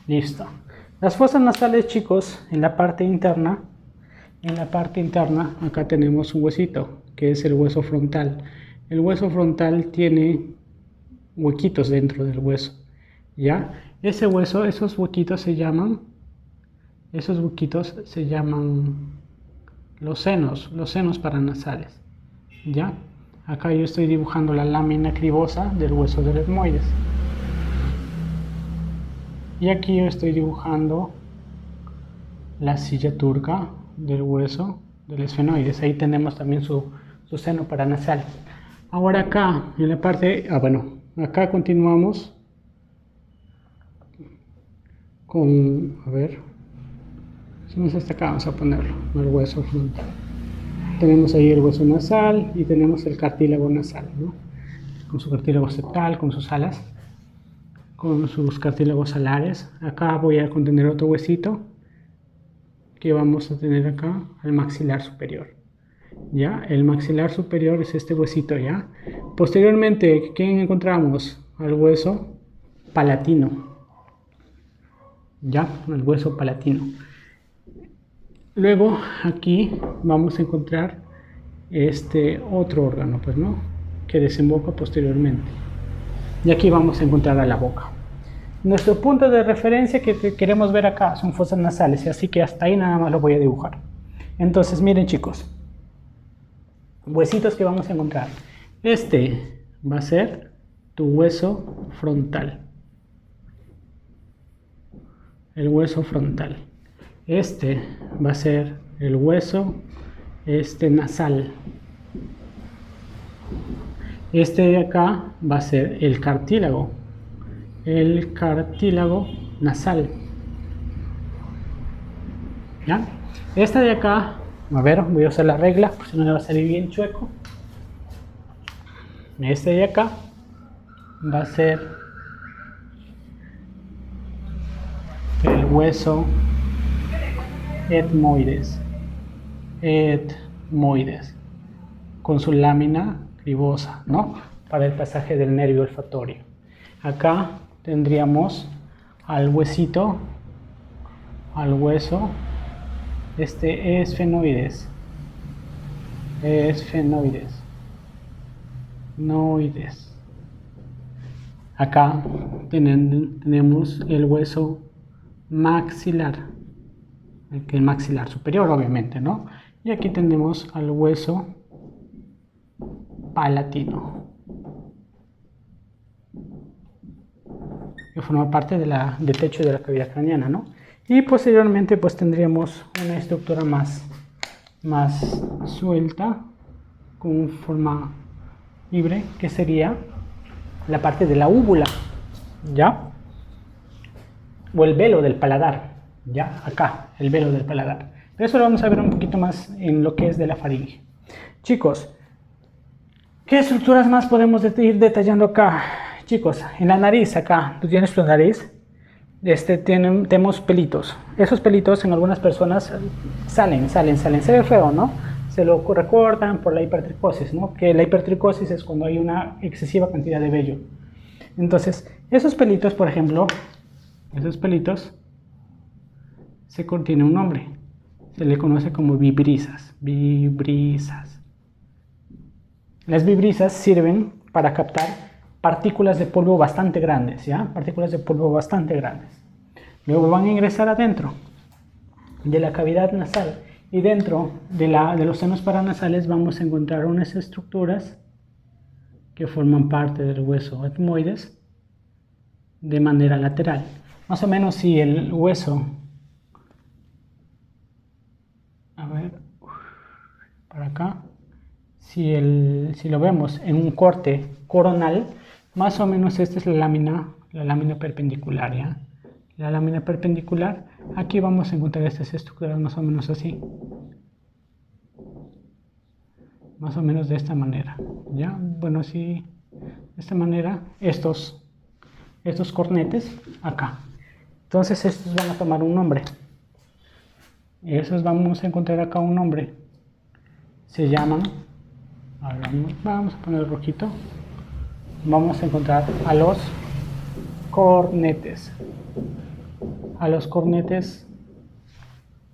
listo. Las fosas nasales, chicos, en la parte interna, acá tenemos un huesito, que es el hueso frontal. El hueso frontal tiene huequitos dentro del hueso, ¿ya? Ese hueso, esos huequitos se llaman los senos paranasales, ¿ya? Acá yo estoy dibujando la lámina cribosa del hueso del etmoides. Y aquí yo estoy dibujando la silla turca del hueso del esfenoides. Ahí tenemos también su seno paranasal. Ahora acá, en la parte, acá continuamos con, a ver, hasta acá vamos a ponerlo, el hueso frontal. Tenemos ahí el hueso nasal y tenemos el cartílago nasal, ¿no? Con su cartílago septal, con sus alas, con sus cartílagos alares. Acá voy a contener otro huesito que vamos a tener acá, el maxilar superior. ¿Ya? El maxilar superior es este huesito, ¿ya? Posteriormente, ¿quién encontramos? Al hueso palatino. ¿Ya? El hueso palatino. Luego, aquí vamos a encontrar este otro órgano, pues, ¿no? Que desemboca posteriormente. Y aquí vamos a encontrar a la boca. Nuestro punto de referencia que queremos ver acá son fosas nasales, así que hasta ahí nada más lo voy a dibujar. Entonces, miren, chicos, huesitos que vamos a encontrar. Este va a ser tu hueso frontal. El hueso frontal. Este va a ser el hueso nasal. Este de acá va a ser el cartílago nasal. ¿ya? Esta de acá, a ver, voy a usar la regla, porque si no le va a salir bien chueco. Este de acá va a ser el hueso etmoides, con su lámina cribosa, ¿no? Para el pasaje del nervio olfatorio. Acá tendríamos al huesito, al hueso, esfenoides, noides. Acá tenemos el hueso maxilar, el maxilar superior, obviamente, ¿no? Y aquí tenemos al hueso palatino, que forma parte del techo de la cavidad craneana, ¿no? Y posteriormente pues tendríamos una estructura más suelta, con forma libre, que sería la parte de la úvula, ¿ya? O el velo del paladar, ¿ya? Acá, el velo del paladar. Pero eso lo vamos a ver un poquito más en lo que es de la faringe. Chicos, ¿qué estructuras más podemos ir detallando acá? Chicos, en la nariz acá, tú tienes tu nariz, tenemos pelitos. Esos pelitos en algunas personas salen, se ve feo, ¿no? Se lo recortan por la hipertricosis, ¿no? Que la hipertricosis es cuando hay una excesiva cantidad de vello. Entonces, esos pelitos, por ejemplo, esos pelitos tienen un nombre. Se le conoce como vibrisas. Las vibrisas sirven para captar partículas de polvo bastante grandes, ¿ya? Partículas de polvo bastante grandes. Luego van a ingresar adentro de la cavidad nasal, y dentro de los senos paranasales vamos a encontrar unas estructuras que forman parte del hueso etmoides de manera lateral. Más o menos si el hueso, a ver, para acá, si lo vemos en un corte coronal, más o menos esta es la lámina perpendicular, ¿ya? La lámina perpendicular, aquí vamos a encontrar estas estructuras más o menos así, más o menos de esta manera, ¿ya? Bueno, sí, de esta manera, estos cornetes acá. Entonces estos van a tomar un nombre, y esos vamos a encontrar acá un nombre, se llaman, vamos a poner rojito, vamos a encontrar a los cornetes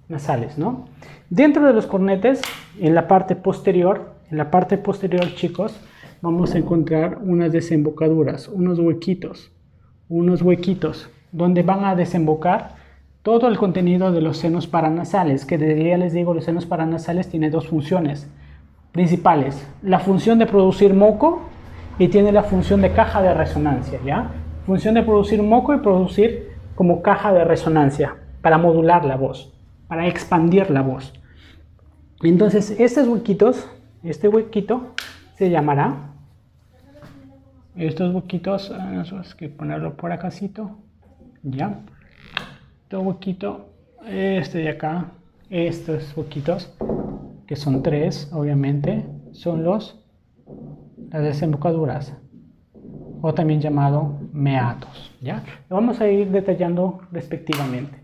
nasales, ¿no? Dentro de los cornetes, en la parte posterior, chicos, vamos a encontrar unas desembocaduras, unos huequitos, donde van a desembocar todo el contenido de los senos paranasales, que ya les digo, los senos paranasales tienen dos funciones principales: la función de producir moco, y tiene la función de caja de resonancia, ¿ya? Función de producir moco y producir como caja de resonancia para modular la voz, para expandir la voz. Entonces, este huequito se llamará, estos huequitos, hay que ponerlo por acácito, ¿ya? Este huequito, de acá, estos huequitos, que son tres, obviamente, son las desembocaduras, o también llamado meatos, ¿ya? Lo vamos a ir detallando respectivamente.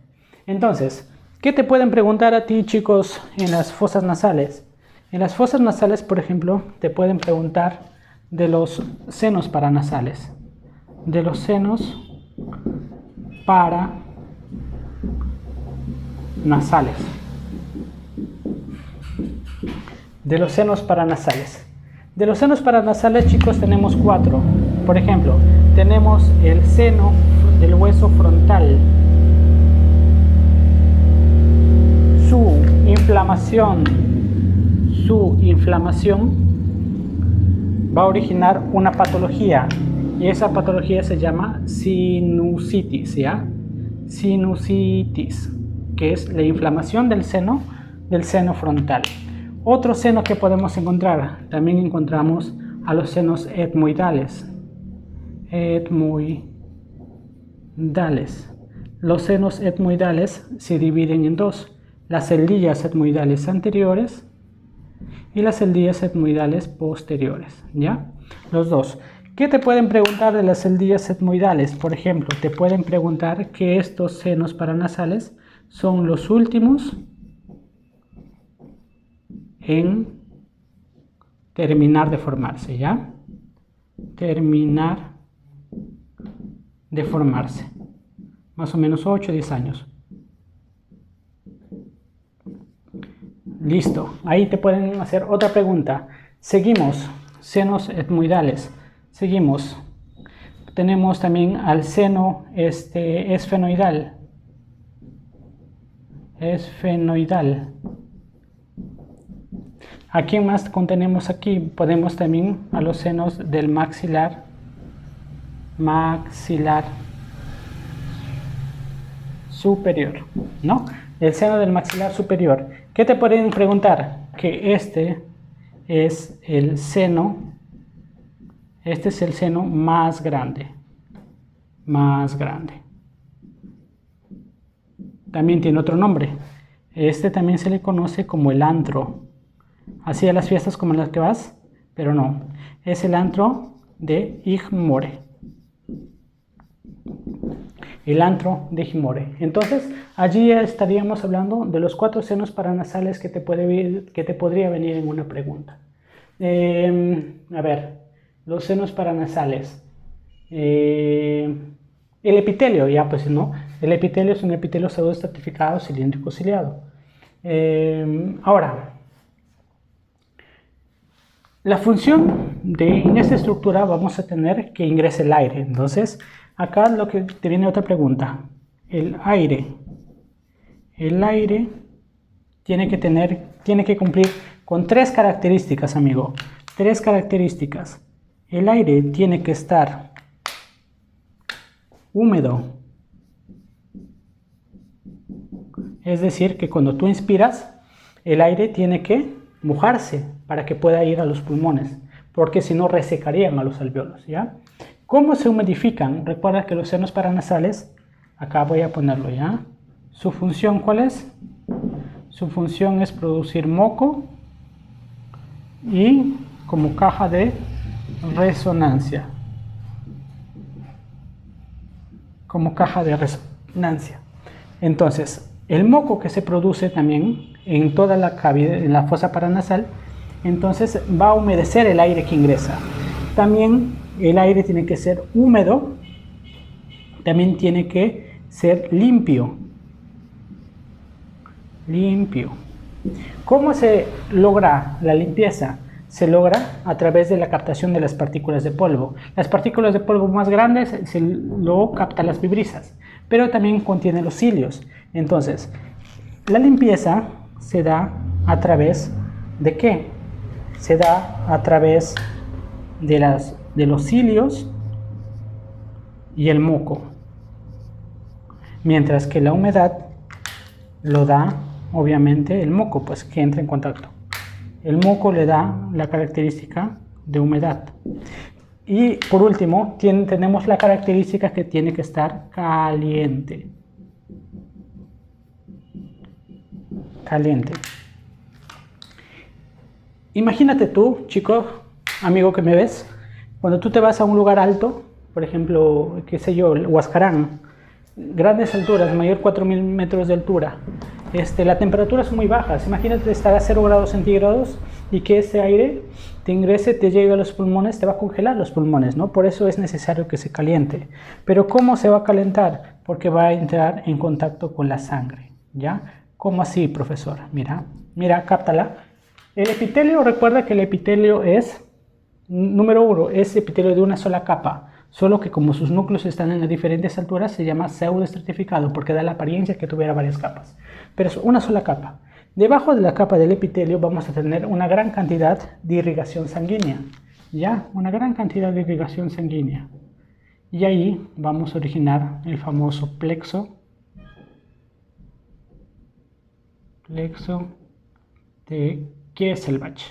Entonces, ¿qué te pueden preguntar a ti, chicos, en las fosas nasales? En las fosas nasales, por ejemplo, te pueden preguntar de los senos paranasales, de los senos paranasales, de los senos paranasales. De los senos paranasales, chicos, tenemos 4. Por ejemplo, tenemos el seno del hueso frontal. Su inflamación va a originar una patología, y esa patología se llama sinusitis, ¿ya? Sinusitis, que es la inflamación del seno frontal. Otro seno que podemos encontrar, también encontramos a los senos etmoidales. Los senos etmoidales se dividen en dos. las celdillas etmoidales anteriores y las celdillas etmoidales posteriores, ¿ya? Los dos. ¿Qué te pueden preguntar de las celdillas etmoidales? Por ejemplo, te pueden preguntar que estos senos paranasales son los últimos en terminar de formarse, ¿ya? Terminar de formarse. Más o menos 8 o 10 años. Listo. Ahí te pueden hacer otra pregunta. Seguimos. Senos etmoidales. Seguimos. Tenemos también al seno esfenoidal. Esfenoidal. ¿A quién más contenemos aquí? Podemos también a los senos del maxilar superior, ¿no? El seno del maxilar superior. ¿Qué te pueden preguntar? Que este es el seno más grande. Más grande. También tiene otro nombre. Este también se le conoce como el antro. Así a las fiestas como en las que vas, pero no. Es el antro de Higmore. El antro de Higmore. Entonces, allí ya estaríamos hablando de los 4 senos paranasales que te podría venir en una pregunta. A ver, los senos paranasales. El epitelio, ya pues no. El epitelio es un epitelio pseudoestratificado cilíndrico ciliado. Ahora, la función en esta estructura vamos a tener que ingrese el aire. Entonces, acá lo que te viene otra pregunta. El aire tiene que cumplir con 3 características, amigo. 3 características. El aire tiene que estar húmedo. Es decir, que cuando tú inspiras, el aire tiene que mojarse para que pueda ir a los pulmones, porque si no resecarían a los alvéolos, ¿ya? ¿Cómo se humidifican? Recuerda que los senos paranasales, acá voy a ponerlo, ¿ya? ¿Su función cuál es? Su función es producir moco y como caja de resonancia. Como caja de resonancia. Entonces, el moco que se produce también en toda la cavidad, en la fosa paranasal, entonces va a humedecer el aire que ingresa. También el aire tiene que ser húmedo, también tiene que ser limpio. Limpio. ¿Cómo se logra la limpieza? Se logra a través de la captación de las partículas de polvo. Las partículas de polvo más grandes se lo captan las fibrisas, pero también contiene los cilios. Entonces, la limpieza se da a través de ¿qué? Se da a través de los cilios y el moco. Mientras que la humedad lo da, obviamente, el moco, pues que entra en contacto. El moco le da la característica de humedad. Y por último, tenemos la característica que tiene que estar caliente. Caliente. Imagínate tú, chico, amigo que me ves, cuando tú te vas a un lugar alto, por ejemplo, qué sé yo, Huascarán, grandes alturas, mayor 4000 metros de altura, la temperatura es muy baja. Imagínate estar a 0 grados centígrados y que ese aire te ingrese, te llegue a los pulmones, te va a congelar los pulmones, ¿no? Por eso es necesario que se caliente. Pero ¿cómo se va a calentar? Porque va a entrar en contacto con la sangre, ¿ya? ¿Cómo así, profesor? Mira, cáptala. El epitelio, recuerda que el epitelio es, número 1, es epitelio de una sola capa. Solo que como sus núcleos están en diferentes alturas se llama pseudoestratificado porque da la apariencia que tuviera varias capas. Pero es una sola capa. Debajo de la capa del epitelio vamos a tener una gran cantidad de irrigación sanguínea. ¿Ya? Una gran cantidad de irrigación sanguínea. Y ahí vamos a originar el famoso plexo de Kieselbach.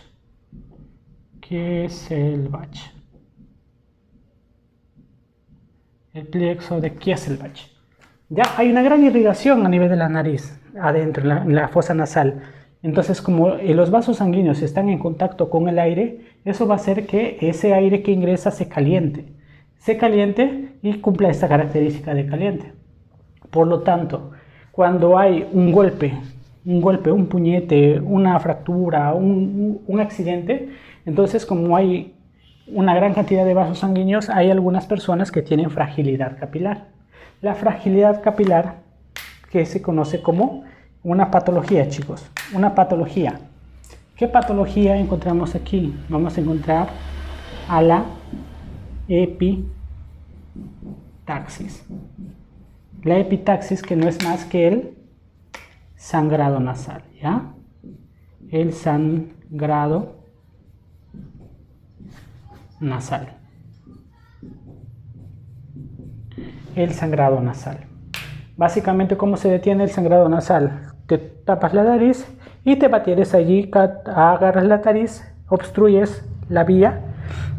El plexo de Kieselbach. Ya hay una gran irrigación a nivel de la nariz. adentro, en la fosa nasal. Entonces, como los vasos sanguíneos están en contacto con el aire, eso va a hacer que ese aire que ingresa se caliente y cumpla esta característica de caliente. Por lo tanto, cuando hay un golpe, un puñete, una fractura, un accidente, entonces como hay una gran cantidad de vasos sanguíneos, hay algunas personas que tienen fragilidad capilar. La fragilidad capilar, que se conoce como una patología, chicos, una patología. ¿Qué patología encontramos aquí? Vamos a encontrar a la epitaxis. La epitaxis, que no es más que el sangrado nasal, ¿ya? El sangrado nasal. El sangrado nasal. Básicamente, ¿cómo se detiene el sangrado nasal? Te tapas la nariz y te batieres allí, agarras la nariz, obstruyes la vía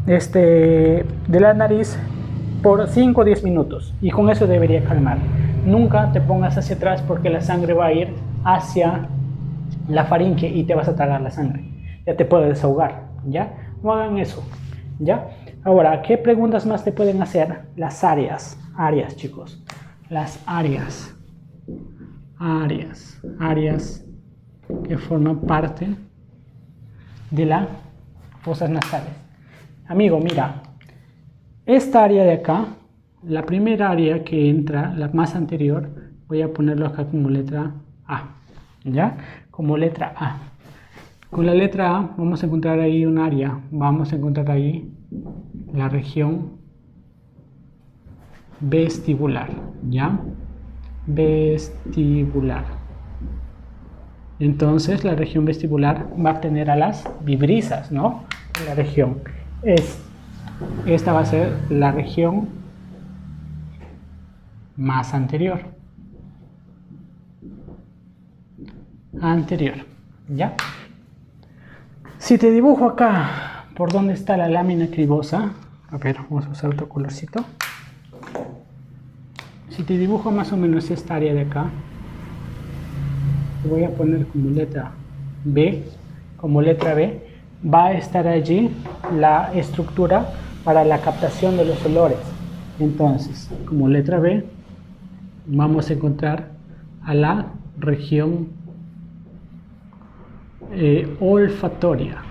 de la nariz por 5 o 10 minutos y con eso debería calmar. Nunca te pongas hacia atrás porque la sangre va a ir hacia la faringe y te vas a tragar la sangre. Ya te puedes desahogar, ¿ya? No hagan eso, ¿ya? Ahora, ¿qué preguntas más te pueden hacer? Las áreas, chicos. Las áreas que forman parte de las fosas nasales. Amigo, mira, esta área de acá, la primera área que entra, la más anterior, voy a ponerlo acá como letra A, ¿ya? Como letra A. Con la letra A vamos a encontrar ahí un área, vamos a encontrar ahí la región vestibular, ¿ya? Vestibular. Entonces la región vestibular va a tener a las vibrisas, ¿no? La región esta va a ser la región más anterior, ¿ya? Si te dibujo acá por dónde está la lámina cribosa, a ver, vamos a usar otro colorcito. Si te dibujo más o menos esta área de acá, voy a poner como letra B, va a estar allí la estructura para la captación de los olores. Entonces, como letra B, vamos a encontrar a la región olfatoria.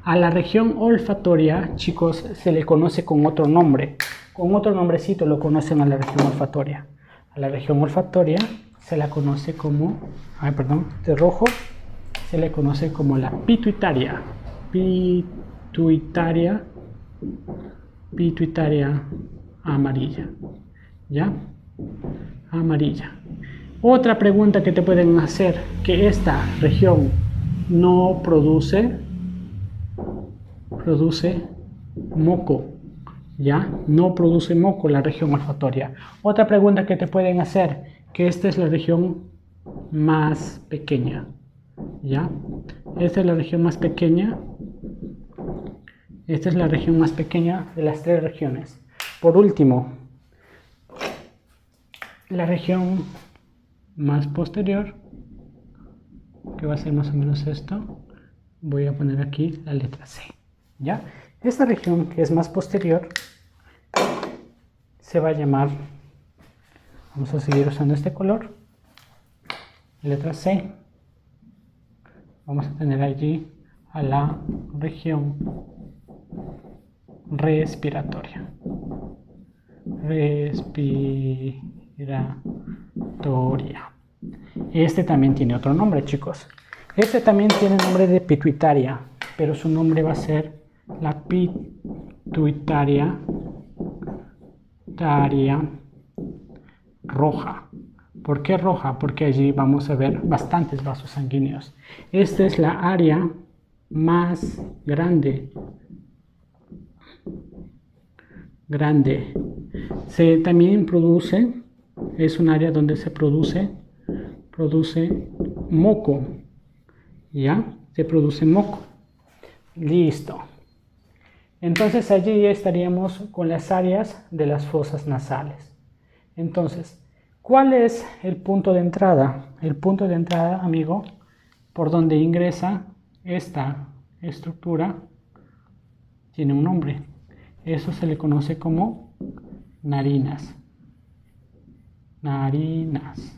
A la región olfatoria, chicos, se le conoce con otro nombre. Con otro nombrecito lo conocen a la región olfatoria. A la región olfatoria se la conoce como, de rojo, se le conoce como la pituitaria. Pituitaria amarilla, ¿ya? Amarilla. Otra pregunta que te pueden hacer, que esta región no produce moco, ¿ya? No produce moco la región olfatoria. Otra pregunta que te pueden hacer, que esta es la región más pequeña, ¿ya? Esta es la región más pequeña. Esta es la región más pequeña de las tres regiones. Por último, la región más posterior, que va a ser más o menos esto. Voy a poner aquí la letra C, ¿ya? Esta región que es más posterior se va a llamar, vamos a seguir usando este color, letra C. Vamos a tener allí a la región respiratoria. Este también tiene otro nombre, chicos. Este también tiene nombre de pituitaria, pero su nombre va a ser la pituitaria roja. ¿Por qué roja? Porque allí vamos a ver bastantes vasos sanguíneos. Esta es la área más grande. Se también produce, es un área donde se produce moco. ¿Ya? Se produce moco. Listo. Entonces allí estaríamos con las áreas de las fosas nasales. Entonces, ¿Cuál es el punto de entrada? El punto de entrada, amigo, por donde ingresa esta estructura, tiene un nombre. Eso se le conoce como narinas. Narinas.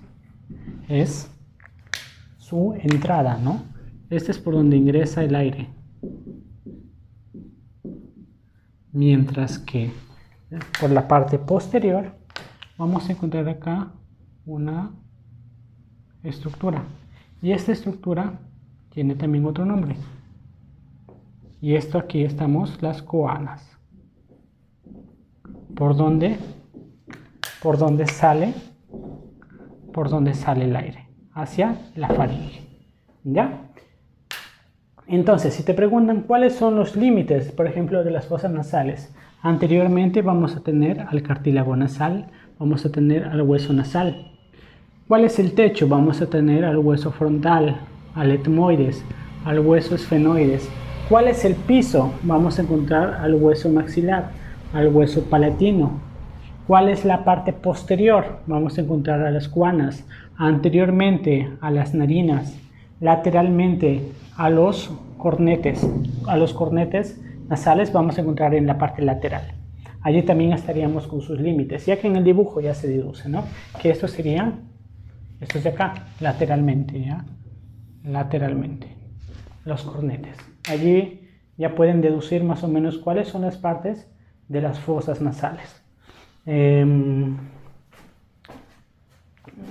Es su entrada, ¿no? Este es por donde ingresa el aire. Mientras que por la parte posterior vamos a encontrar acá una estructura. Y esta estructura tiene también otro nombre. Y esto aquí estamos las coanas. ¿Por dónde? Por donde sale el aire, hacia la faringe. ¿Ya? Entonces, si te preguntan cuáles son los límites, por ejemplo, de las fosas nasales, anteriormente vamos a tener al cartílago nasal, vamos a tener al hueso nasal. ¿Cuál es el techo? Vamos a tener al hueso frontal, al etmoides, al hueso esfenoides. ¿Cuál es el piso? Vamos a encontrar al hueso maxilar, al hueso palatino. ¿Cuál es la parte posterior? Vamos a encontrar a las coanas, anteriormente a las narinas, lateralmente a los cornetes nasales vamos a encontrar en la parte lateral. Allí también estaríamos con sus límites, ya que en el dibujo ya se deduce, ¿no? Que estos serían, estos de acá, lateralmente, ¿ya? Lateralmente, los cornetes. Allí ya pueden deducir más o menos cuáles son las partes de las fosas nasales.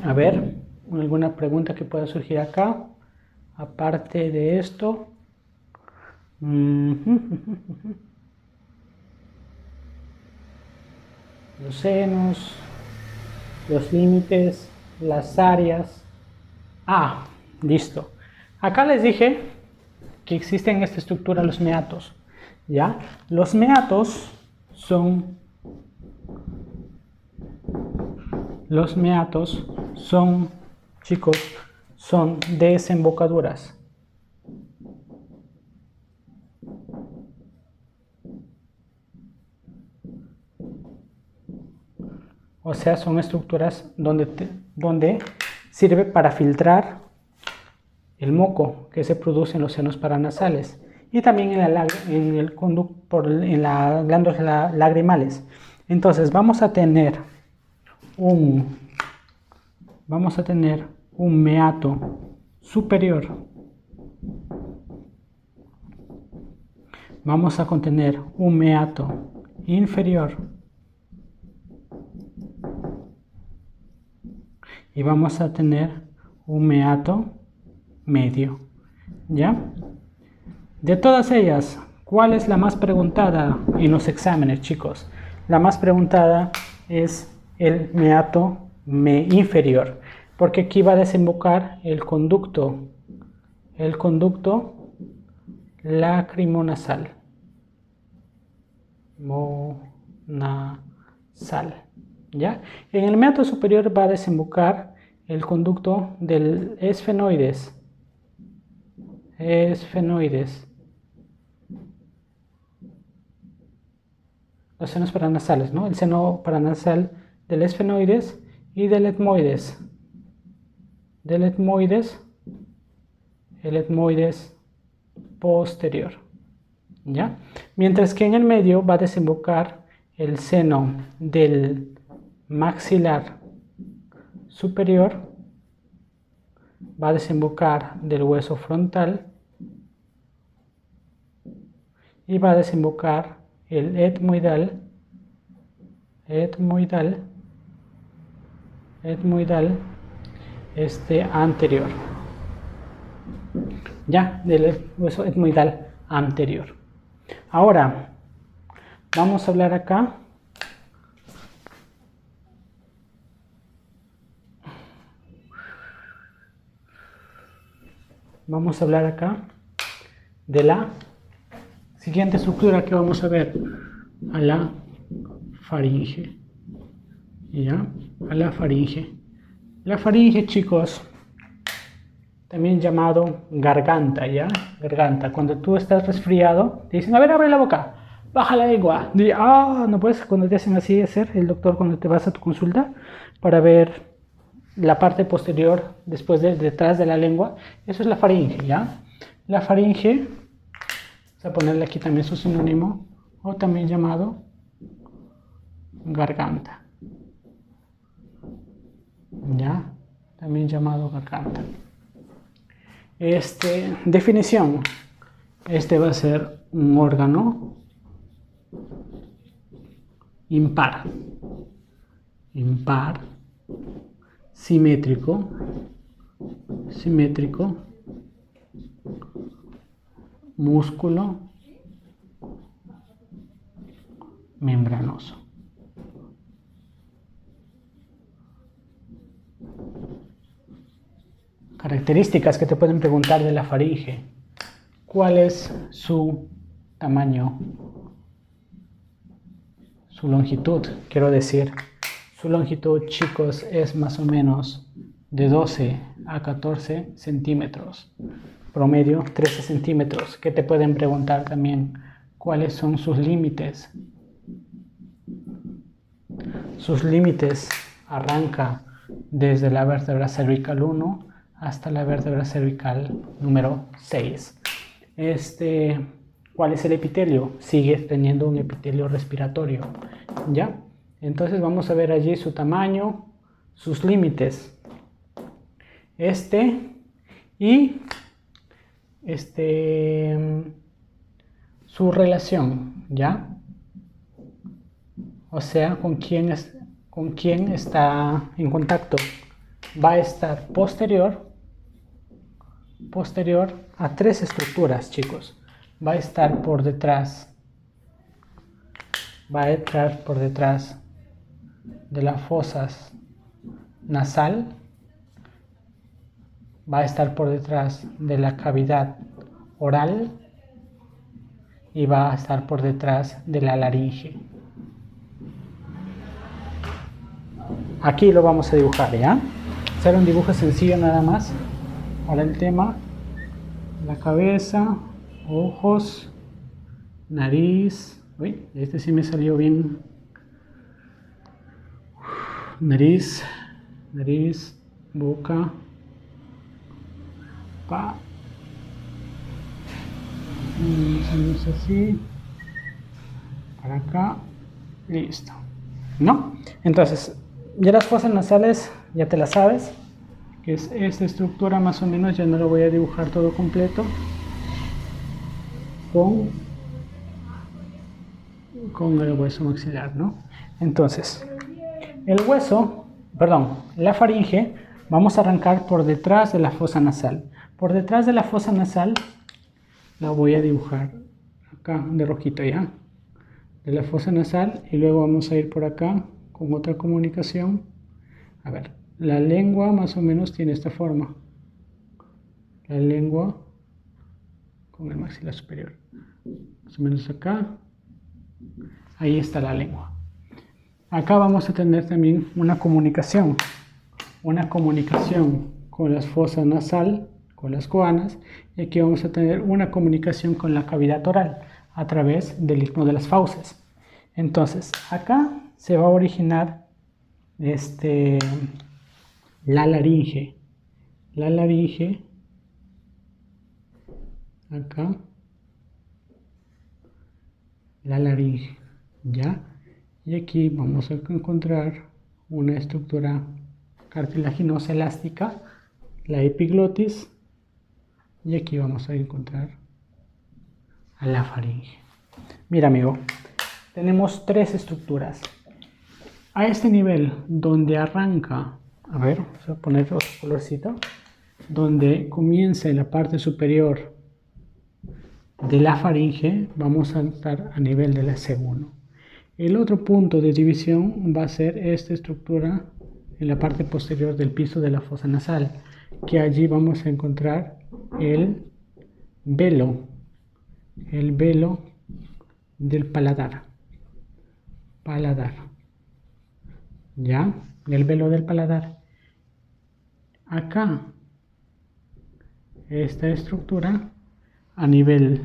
A ver, alguna pregunta que pueda surgir acá, aparte de esto. Los senos, los límites, las áreas. Listo. Acá les dije que existen en esta estructura los meatos, ¿ya? Los meatos son chicos, son desembocaduras. O sea, son estructuras donde sirve para filtrar el moco que se produce en los senos paranasales y también en las glándulas lagrimales. Entonces vamos a tener un meato superior. Vamos a contener un meato inferior. Y vamos a tener un meato medio, ¿ya? De todas ellas, ¿cuál es la más preguntada en los exámenes, chicos? La más preguntada es el meato inferior, porque aquí va a desembocar el conducto lacrimonasal. ¿Ya? En el meato superior va a desembocar el conducto del esfenoides. Los senos paranasales, ¿no? El seno paranasal del esfenoides y del etmoides. El etmoides posterior. ¿Ya? Mientras que en el medio va a desembocar el seno del maxilar superior, va a desembocar del hueso frontal y va a desembocar el etmoidal anterior, ya, del hueso etmoidal anterior. Ahora vamos a hablar acá de la siguiente estructura que vamos a ver, a la faringe. ¿Ya? A la faringe. La faringe, chicos, también llamado garganta, ¿ya? Garganta. Cuando tú estás resfriado, te dicen, a ver, abre la boca, baja la lengua. No puedes, cuando te hacen así hacer, el doctor cuando te vas a tu consulta para ver la parte posterior, detrás de la lengua, eso es la faringe, ¿ya? La faringe, vamos a ponerle aquí también su sinónimo, o también llamado garganta, ¿ya? También llamado garganta. Definición, va a ser un órgano impar, simétrico, músculo, membranoso. Características que te pueden preguntar de la faringe. ¿Cuál es su tamaño? Su longitud, quiero decir. Su longitud, chicos, es más o menos de 12 a 14 centímetros. Promedio 13 centímetros. ¿Qué te pueden preguntar también? ¿Cuáles son sus límites? Sus límites arranca desde la vértebra cervical 1 hasta la vértebra cervical número 6. ¿Cuál es el epitelio? Sigue teniendo un epitelio respiratorio, ¿ya? Entonces vamos a ver allí su tamaño, sus límites. Y su relación, ¿ya? O sea, con quién está en contacto. Va a estar posterior a tres estructuras, chicos. Va a estar por detrás. Va a entrar por detrás de las fosas nasal. Va a estar por detrás de la cavidad oral. Y va a estar por detrás de la laringe. Aquí lo vamos a dibujar, ¿ya? Hacer un dibujo sencillo nada más. Ahora el tema, la cabeza, ojos, nariz. Uy, este sí me salió bien. Nariz, boca, así, para acá, listo. ¿No? Entonces, ya las fosas nasales ya te las sabes, que es esta estructura más o menos. Ya no lo voy a dibujar todo completo con el hueso maxilar, ¿no? Entonces, la faringe, vamos a arrancar por detrás de la fosa nasal. Por detrás de la fosa nasal la voy a dibujar acá de rojito, ya, de la fosa nasal, y luego vamos a ir por acá con otra comunicación. A ver, la lengua más o menos tiene esta forma. La lengua con el maxilar superior. Más o menos acá. Ahí está la lengua. Acá vamos a tener también una comunicación. Una comunicación con las fosas nasal, con las coanas. Y aquí vamos a tener una comunicación con la cavidad oral a través del istmo de las fauces. Entonces, acá se va a originar la laringe. La laringe, acá, la laringe, ¿ya? Y aquí vamos a encontrar una estructura cartilaginosa elástica, la epiglotis, y aquí vamos a encontrar a la faringe. Mira, amigo, tenemos tres estructuras. A este nivel, donde arranca, a ver, vamos a poner otro colorcito, donde comienza en la parte superior de la faringe, vamos a estar a nivel de la C1. El otro punto de división va a ser esta estructura en la parte posterior del piso de la fosa nasal, que allí vamos a encontrar el velo del paladar. ¿Ya? El velo del paladar. Acá, esta estructura a nivel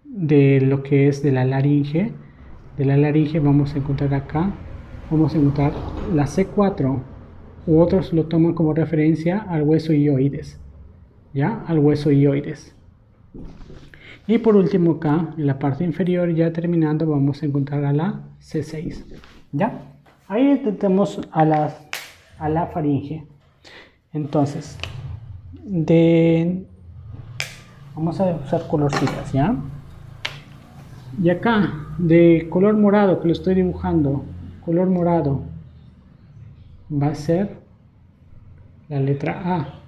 de lo que es de la laringe. De la laringe vamos a encontrar acá, vamos a encontrar la C4 u otros lo toman como referencia al hueso hioides, ¿ya? Al hueso hioides. Y por último acá, en la parte inferior, ya terminando, vamos a encontrar a la C6, ¿ya? Ahí tenemos a la faringe. Entonces, vamos a usar colorcitas, ¿ya? Y acá, de color morado, que lo estoy dibujando, color morado, va a ser la letra A.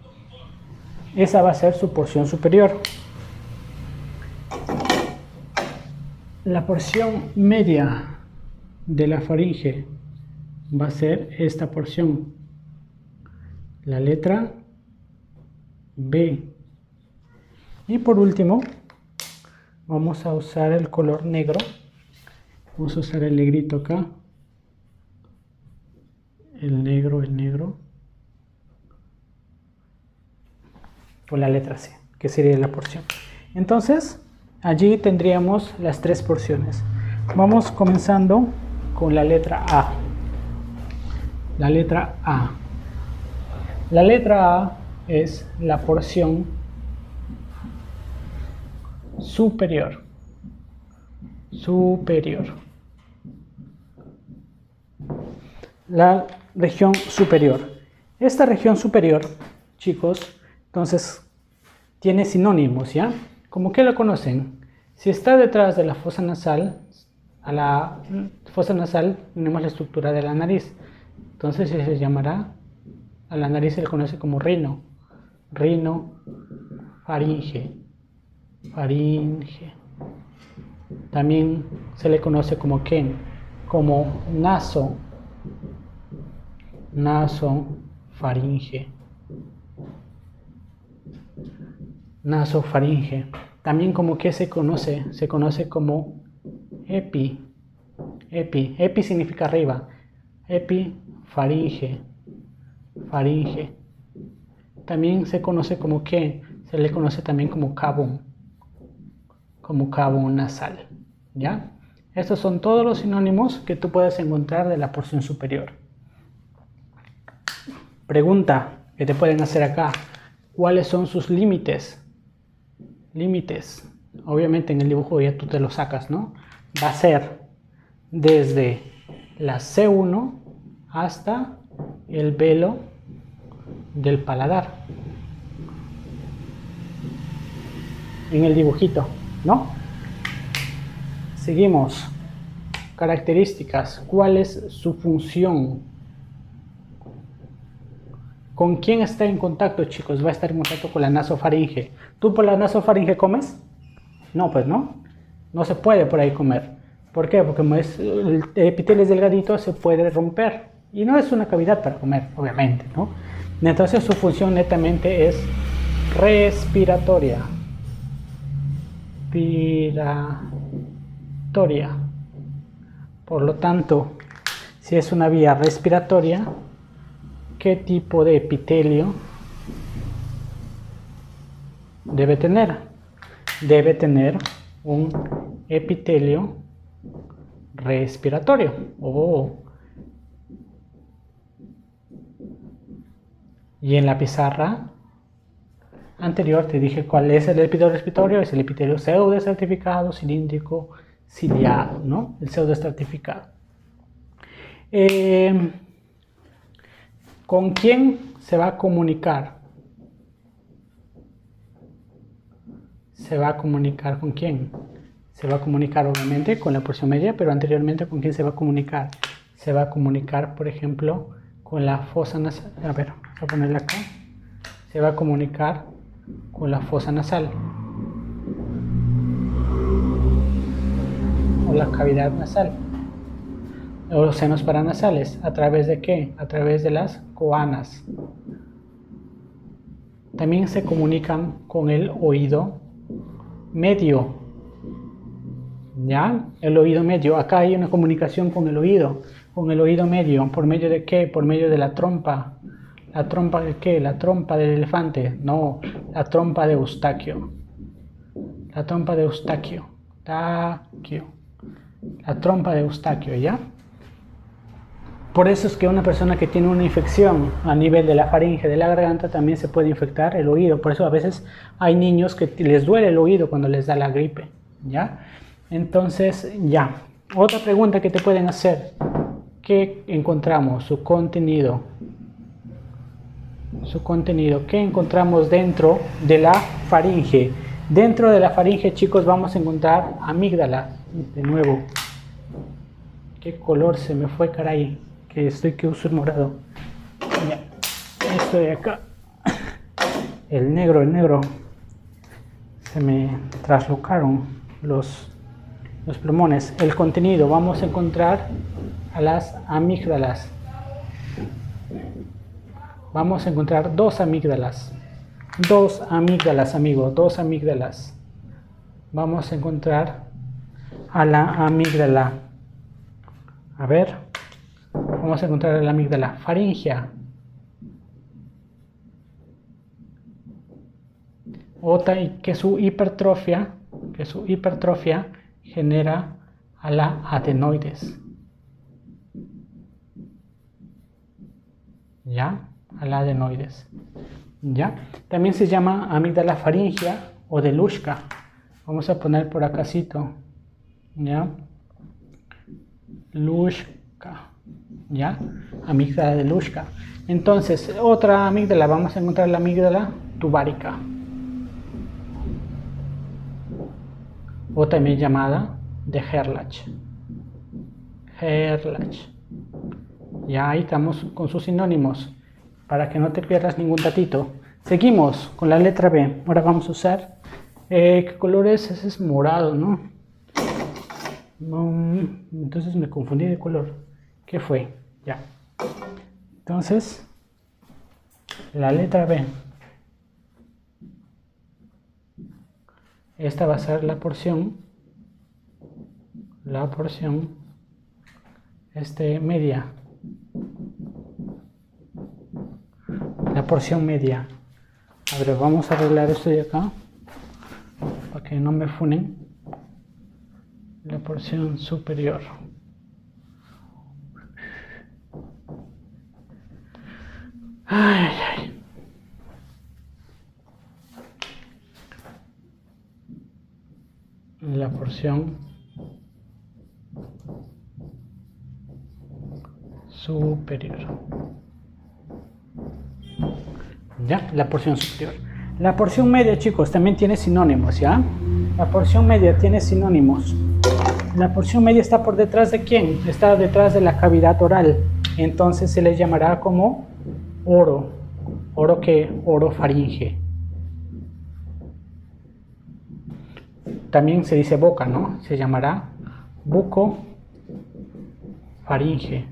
Esa va a ser su porción superior. La porción media de la faringe va a ser esta porción, la letra B. Y por último, vamos a usar el color negro. Vamos a usar el negrito acá. El negro. Por la letra C, que sería la porción. Entonces, allí tendríamos las tres porciones. Vamos comenzando con la letra A. La letra A. La letra A es la porción superior. La región superior. Esta región superior, chicos, entonces tiene sinónimos, ¿ya? ¿Cómo que lo conocen? Si está detrás de la fosa nasal, a la fosa nasal tenemos la estructura de la nariz. Entonces se llamará, a la nariz se le conoce como rino. Faringe. También se le conoce como quen, como nasofaringe. También como que se conoce como epi. Epi significa arriba. Epifaringe. También se conoce como que se le conoce también como cabo nasal, ¿ya? Estos son todos los sinónimos que tú puedes encontrar de la porción superior. Pregunta que te pueden hacer acá: ¿cuáles son sus límites? Obviamente en el dibujo ya tú te lo sacas, ¿no? Va a ser desde la C1 hasta el velo del paladar. En el dibujito, ¿no? Seguimos. Características. ¿Cuál es su función? ¿Con quién está en contacto, chicos? Va a estar en contacto con la nasofaringe. ¿Tú por la nasofaringe comes? No, pues no. No se puede por ahí comer. ¿Por qué? Porque el epitelio es delgadito, se puede romper. Y no es una cavidad para comer, obviamente, ¿no? Entonces su función netamente es respiratoria. Por lo tanto, si es una vía respiratoria, ¿qué tipo de epitelio debe tener? Debe tener un epitelio respiratorio. Y en la pizarra anterior te dije cuál es el epitelio respiratorio. Es el epitelio pseudoestratificado, cilíndrico, ciliado, ¿no? El pseudoestratificado. ¿Con quién se va a comunicar? ¿Se va a comunicar con quién? Se va a comunicar obviamente con la porción media, pero anteriormente ¿con quién se va a comunicar? Se va a comunicar, por ejemplo, con la fosa nasal. A ver, voy a ponerla acá. Se va a comunicar con la fosa nasal o la cavidad nasal o los senos paranasales. ¿A través de qué? A través de las coanas. También se comunican con el oído medio, ¿ya? El oído medio. Acá hay una comunicación con el oído medio. ¿Por medio de qué? Por medio de la trompa. ¿La trompa de qué? ¿La trompa del elefante? No, la trompa de Eustaquio. La trompa de Eustaquio. La trompa de Eustaquio, ¿ya? Por eso es que una persona que tiene una infección a nivel de la faringe, de la garganta, también se puede infectar el oído. Por eso a veces hay niños que les duele el oído cuando les da la gripe, ¿ya? Entonces, ya. Otra pregunta que te pueden hacer. ¿Qué encontramos? Su contenido. Su contenido. ¿Qué encontramos dentro de la faringe? Dentro de la faringe, chicos, vamos a encontrar amígdala. De nuevo. ¿Qué color se me fue, caray? Que uso el morado. Ya. Esto de acá. El negro. Se me traslocaron los plumones. El contenido. Vamos a encontrar a las amígdalas. Vamos a encontrar dos amígdalas. Dos amígdalas, amigo. Dos amígdalas. Vamos a encontrar a la amígdala. A ver. Vamos a encontrar a la amígdala faríngea. Otra, y que su hipertrofia genera a la adenoides. ¿Ya? A la adenoides. ¿Ya? También se llama amígdala faríngea o de Luschka. Vamos a poner por acácito. ¿Ya? Luschka. ¿Ya? Amígdala de Luschka. Entonces, otra amígdala, vamos a encontrar la amígdala tubárica. O también llamada de Gerlach. Ya ahí estamos con sus sinónimos, para que no te pierdas ningún datito. Seguimos con la letra B. Ahora vamos a usar, ¿qué color es? Ese es morado, ¿no? Entonces me confundí de color. ¿Qué fue? Ya. Entonces, la letra B. Esta va a ser la porción media. La porción media. A ver, vamos a arreglar esto de acá para que no me funen. La porción superior. Ay. La porción superior. Ya, la porción superior. La porción media, chicos, también tiene sinónimos, ¿ya? La porción media tiene sinónimos. La porción media está por detrás de ¿quién? Está detrás de la cavidad oral. Entonces se le llamará como oro. ¿Oro qué? Oro faringe. También se dice boca, ¿no? Se llamará buco faringe.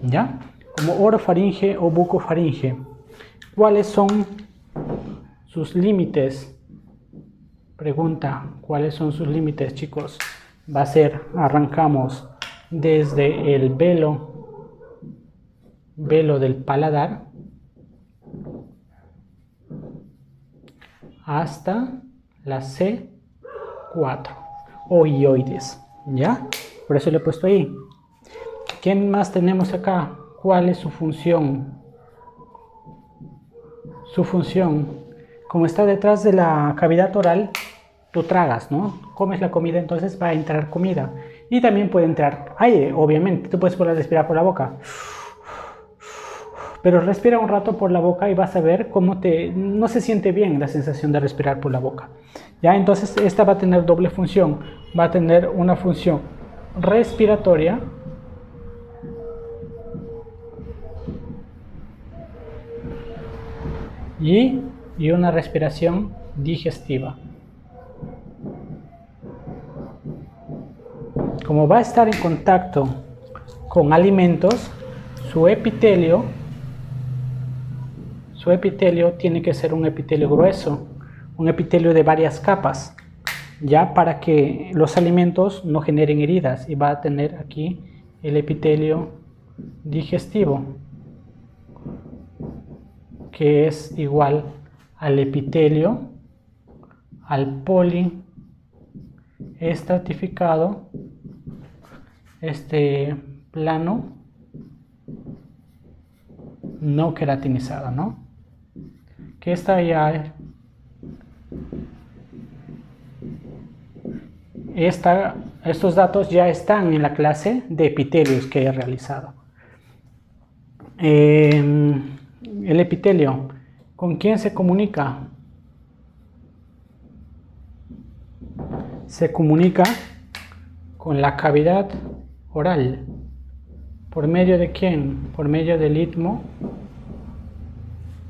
¿Ya? Como orofaringe o bucofaringe. ¿Cuáles son sus límites? Pregunta, ¿cuáles son sus límites, chicos? Va a ser, arrancamos desde el velo del paladar hasta la C4 o hioides, ¿ya? Por eso le he puesto ahí. ¿Qué más tenemos acá? ¿Cuál es su función? Su función, como está detrás de la cavidad oral, tú tragas, ¿no? Comes la comida, entonces va a entrar comida. Y también puede entrar aire, obviamente. Tú puedes poder respirar por la boca. Pero respira un rato por la boca y vas a ver cómo no se siente bien la sensación de respirar por la boca. ¿Ya? Entonces esta va a tener doble función. Va a tener una función respiratoria y una respiración digestiva. Como va a estar en contacto con alimentos, su epitelio tiene que ser un epitelio grueso, un epitelio de varias capas, ya para que los alimentos no generen heridas, y va a tener aquí el epitelio digestivo, que es igual al epitelio, al poliestratificado este plano no queratinizado, ¿no? Que está ya estos datos ya están en la clase de epitelios que he realizado. El epitelio, ¿con quién se comunica? Se comunica con la cavidad oral. ¿Por medio de quién? Por medio del istmo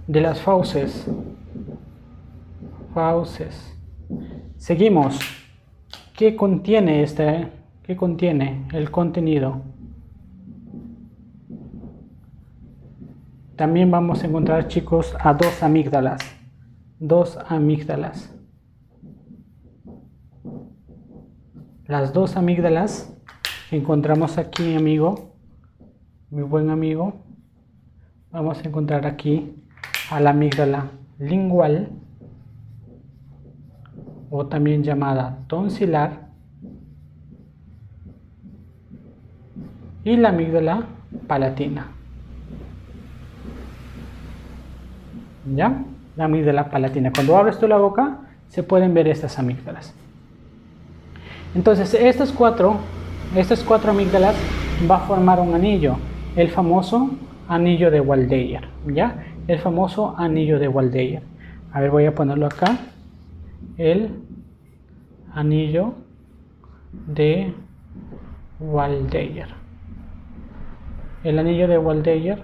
de las fauces. Seguimos. ¿Qué contiene ¿Qué contiene el contenido? También vamos a encontrar, chicos, a dos amígdalas. Dos amígdalas. Las dos amígdalas que encontramos aquí, amigo, mi buen amigo, vamos a encontrar aquí a la amígdala lingual, o también llamada tonsilar, y la amígdala palatina. ¿Ya? La amígdala palatina. Cuando abres tú la boca, se pueden ver estas amígdalas. Entonces, estas cuatro amígdalas va a formar un anillo, el famoso anillo de Waldeyer, ¿ya? El famoso anillo de Waldeyer. A ver, voy a ponerlo acá. El anillo de Waldeyer. El anillo de Waldeyer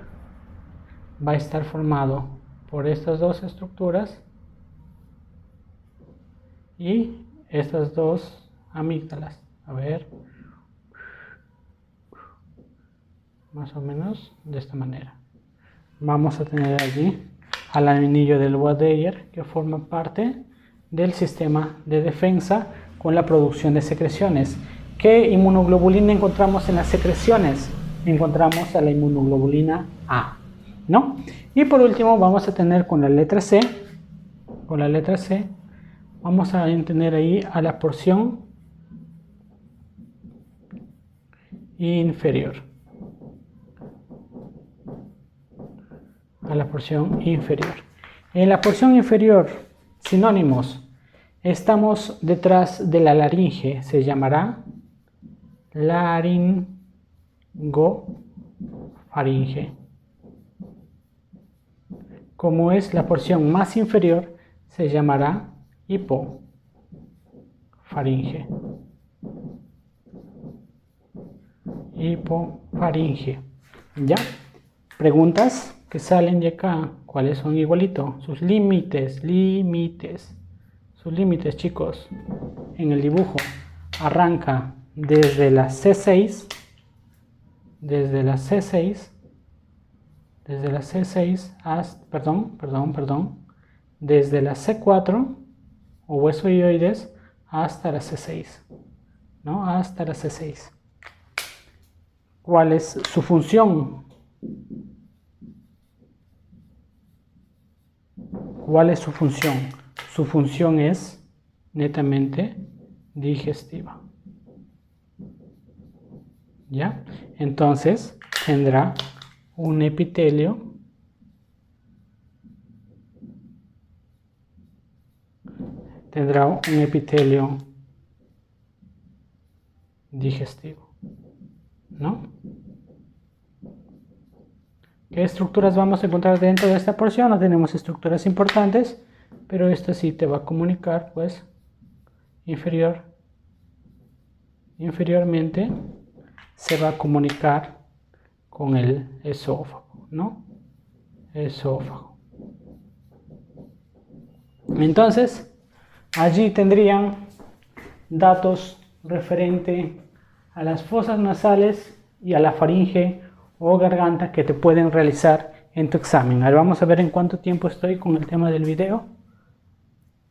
va a estar formado por estas dos estructuras y estas dos amígdalas. A ver, más o menos de esta manera. Vamos a tener allí al anillo del Waldeyer, que forma parte del sistema de defensa con la producción de secreciones. ¿Qué inmunoglobulina encontramos en las secreciones? Encontramos a la inmunoglobulina A, ¿no? Y por último vamos a tener con la letra C, vamos a tener ahí a la porción inferior. A la porción inferior. En la porción inferior, sinónimos, estamos detrás de la laringe, se llamará laringofaringe. Como es la porción más inferior, se llamará hipofaringe. Hipofaringe. ¿Ya? Preguntas que salen de acá. ¿Cuáles son igualito? Sus límites. Sus límites, chicos. En el dibujo arranca desde la C6. Desde la C6 hasta, desde la C4 o hueso hioides hasta la C6, ¿no? Hasta la C6. ¿Cuál es su función? ¿Cuál es su función? Su función es netamente digestiva. ¿Ya? Entonces tendrá un epitelio digestivo, ¿no? ¿Qué estructuras vamos a encontrar dentro de esta porción? No tenemos estructuras importantes, pero esto sí te va a comunicar, pues, inferiormente se va a comunicar con el esófago, ¿no? Esófago. Entonces, allí tendrían datos referente a las fosas nasales y a la faringe o garganta que te pueden realizar en tu examen. Ahora vamos a ver en cuánto tiempo estoy con el tema del video.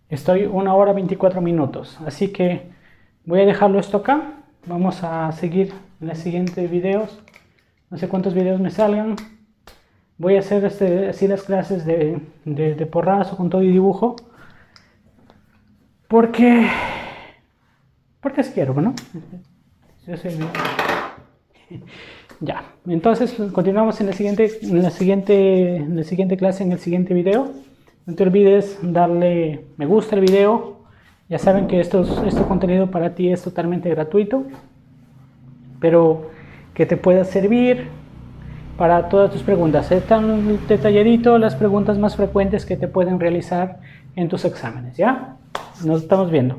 Estoy 1 hora 24 minutos, así que voy a dejarlo esto acá. Vamos a seguir en los siguientes videos. No sé cuántos videos me salgan. Voy a hacer así las clases de porrazo con todo y dibujo. Porque es quiero, ¿no? Yo soy Ya, entonces continuamos en la siguiente clase, en el siguiente video. No te olvides darle me gusta al video. Ya saben que este contenido para ti es totalmente gratuito, pero que te pueda servir para todas tus preguntas. Están detalladito las preguntas más frecuentes que te pueden realizar en tus exámenes, ¿ya? Nos estamos viendo.